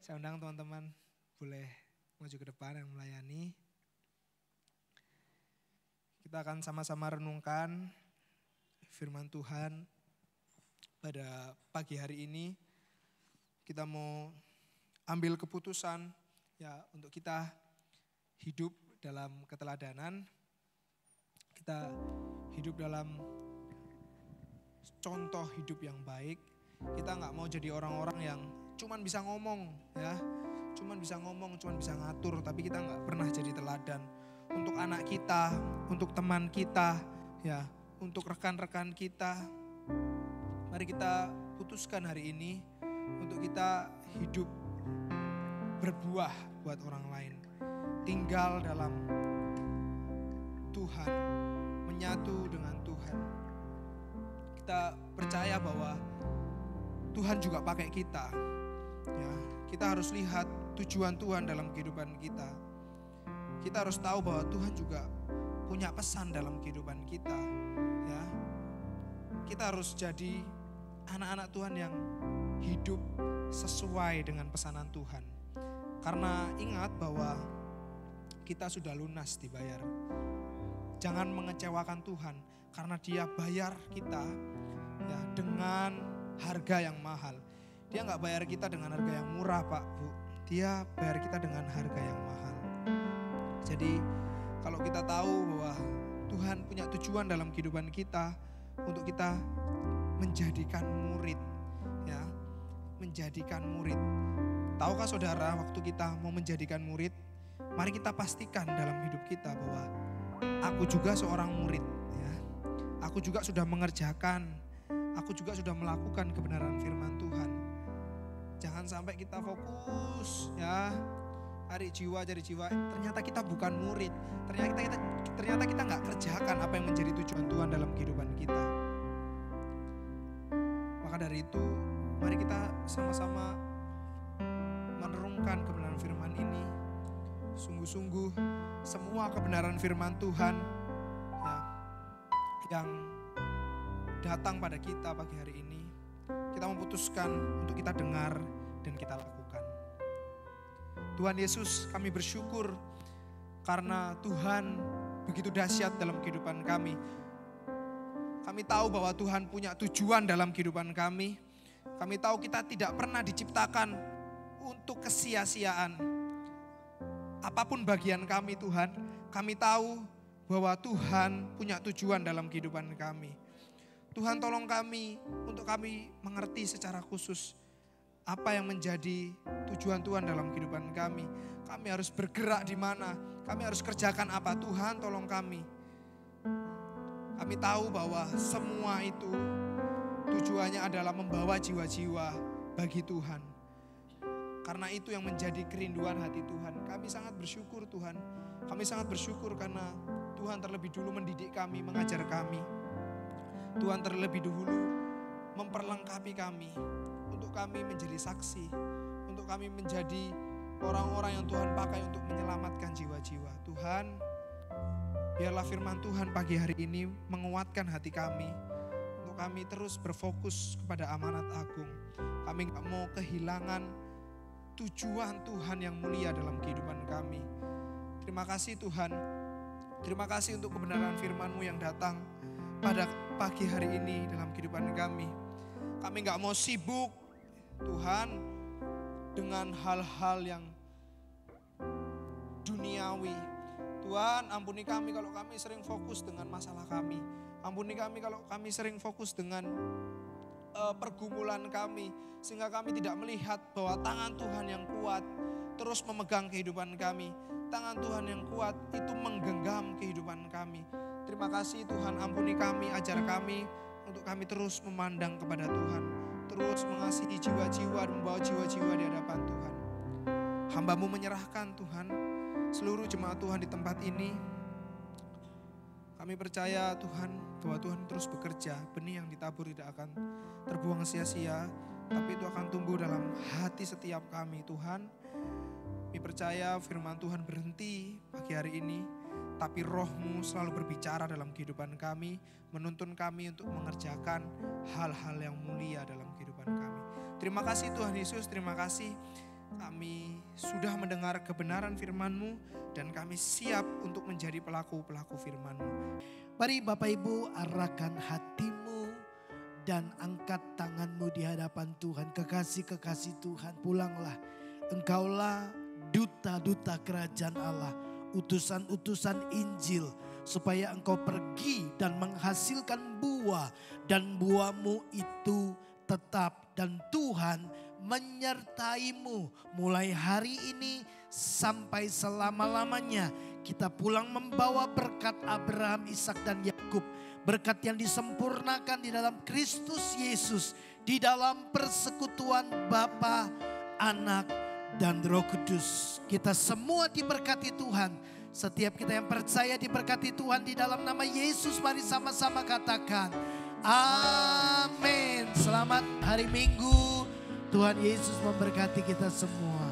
Saya undang teman-teman boleh maju ke depan yang melayani. Kita akan sama-sama renungkan firman Tuhan pada pagi hari ini. Kita mau ambil keputusan ya untuk kita hidup dalam keteladanan. Kita hidup dalam contoh hidup yang baik. Kita nggak mau jadi orang-orang yang cuman bisa ngomong ya, cuman bisa ngatur, tapi kita nggak pernah jadi teladan untuk anak kita, untuk teman kita, ya, untuk rekan-rekan kita. Mari kita putuskan hari ini untuk kita hidup berbuah buat orang lain, tinggal dalam Tuhan, menyatu dengan Tuhan. Kita percaya bahwa Tuhan juga pakai kita. Ya, kita harus lihat tujuan Tuhan dalam kehidupan kita. Kita harus tahu bahwa Tuhan juga punya pesan dalam kehidupan kita. Ya, kita harus jadi anak-anak Tuhan yang hidup sesuai dengan pesanan Tuhan. Karena ingat bahwa kita sudah lunas dibayar. Jangan mengecewakan Tuhan karena Dia bayar kita ya dengan harga yang mahal. Dia nggak bayar kita dengan harga yang murah, Pak, Bu. Dia bayar kita dengan harga yang mahal. Jadi kalau kita tahu bahwa Tuhan punya tujuan dalam kehidupan kita untuk kita menjadikan murid, ya, menjadikan murid. Tahukah saudara, waktu kita mau menjadikan murid, mari kita pastikan dalam hidup kita bahwa aku juga seorang murid, ya. Aku juga sudah mengerjakan, aku juga sudah melakukan kebenaran firman Tuhan. Jangan sampai kita fokus, ya, cari jiwa, ternyata kita bukan murid. Ternyata kita nggak kerjakan apa yang menjadi tujuan Tuhan dalam kehidupan kita. Maka dari itu, mari kita sama-sama merenungkan kebenaran firman ini. Sungguh-sungguh semua kebenaran firman Tuhan ya, yang datang pada kita pagi hari ini, kita memutuskan untuk kita dengar dan kita lakukan. Tuhan Yesus, kami bersyukur karena Tuhan begitu dahsyat dalam kehidupan kami. Kami tahu bahwa Tuhan punya tujuan dalam kehidupan kami. Kami tahu kita tidak pernah diciptakan untuk kesia-siaan. Apapun bagian kami Tuhan, kami tahu bahwa Tuhan punya tujuan dalam kehidupan kami. Tuhan tolong kami untuk kami mengerti secara khusus apa yang menjadi tujuan Tuhan dalam kehidupan kami. Kami harus bergerak di mana, kami harus kerjakan apa. Tuhan tolong kami. Kami tahu bahwa semua itu tujuannya adalah membawa jiwa-jiwa bagi Tuhan. Karena itu yang menjadi kerinduan hati Tuhan. Kami sangat bersyukur Tuhan. Kami sangat bersyukur karena Tuhan terlebih dulu mendidik kami, mengajar kami. Tuhan terlebih dahulu memperlengkapi kami untuk kami menjadi saksi, untuk kami menjadi orang-orang yang Tuhan pakai untuk menyelamatkan jiwa-jiwa. Tuhan, biarlah firman Tuhan pagi hari ini menguatkan hati kami, untuk kami terus berfokus kepada amanat agung. Kami gak mau kehilangan tujuan Tuhan yang mulia dalam kehidupan kami. Terima kasih Tuhan. Terima kasih untuk kebenaran firman-Mu yang datang pada pagi hari ini dalam kehidupan kami. Kami gak mau sibuk Tuhan dengan hal-hal yang duniawi. Tuhan, ampuni kami kalau kami sering fokus dengan masalah kami. Ampuni kami kalau kami sering fokus dengan pergumulan kami, sehingga kami tidak melihat bahwa tangan Tuhan yang kuat terus memegang kehidupan kami. Tangan Tuhan yang kuat itu menggenggam kehidupan kami. Terima kasih Tuhan, ampuni kami, ajar kami untuk kami terus memandang kepada Tuhan, terus mengasihi jiwa-jiwa dan membawa jiwa-jiwa di hadapan Tuhan. Hamba-Mu menyerahkan Tuhan seluruh jemaat Tuhan di tempat ini. Kami percaya Tuhan bahwa Tuhan terus bekerja. Benih yang ditabur tidak akan terbuang sia-sia, tapi itu akan tumbuh dalam hati setiap kami Tuhan. Kami percaya firman Tuhan berhenti pagi hari ini, tapi Roh-Mu selalu berbicara dalam kehidupan kami, menuntun kami untuk mengerjakan hal-hal yang mulia dalam kehidupan kami. Terima kasih Tuhan Yesus, terima kasih. Kami sudah mendengar kebenaran firman-Mu dan kami siap untuk menjadi pelaku-pelaku firman-Mu. Mari Bapak Ibu arahkan hatimu dan angkat tanganmu di hadapan Tuhan. Kekasih-kekasih Tuhan, pulanglah. Engkaulah duta-duta kerajaan Allah, utusan-utusan Injil, supaya engkau pergi dan menghasilkan buah, dan buahmu itu tetap, dan Tuhan menyertaimu mulai hari ini sampai selama-lamanya. Kita pulang membawa berkat Abraham, Ishak dan Yakub, berkat yang disempurnakan di dalam Kristus Yesus, di dalam persekutuan Bapa, Anak dan Roh Kudus. Kita semua diberkati Tuhan. Setiap kita yang percaya diberkati Tuhan di dalam nama Yesus. Mari sama-sama katakan amin. Selamat hari Minggu. Tuhan Yesus memberkati kita semua.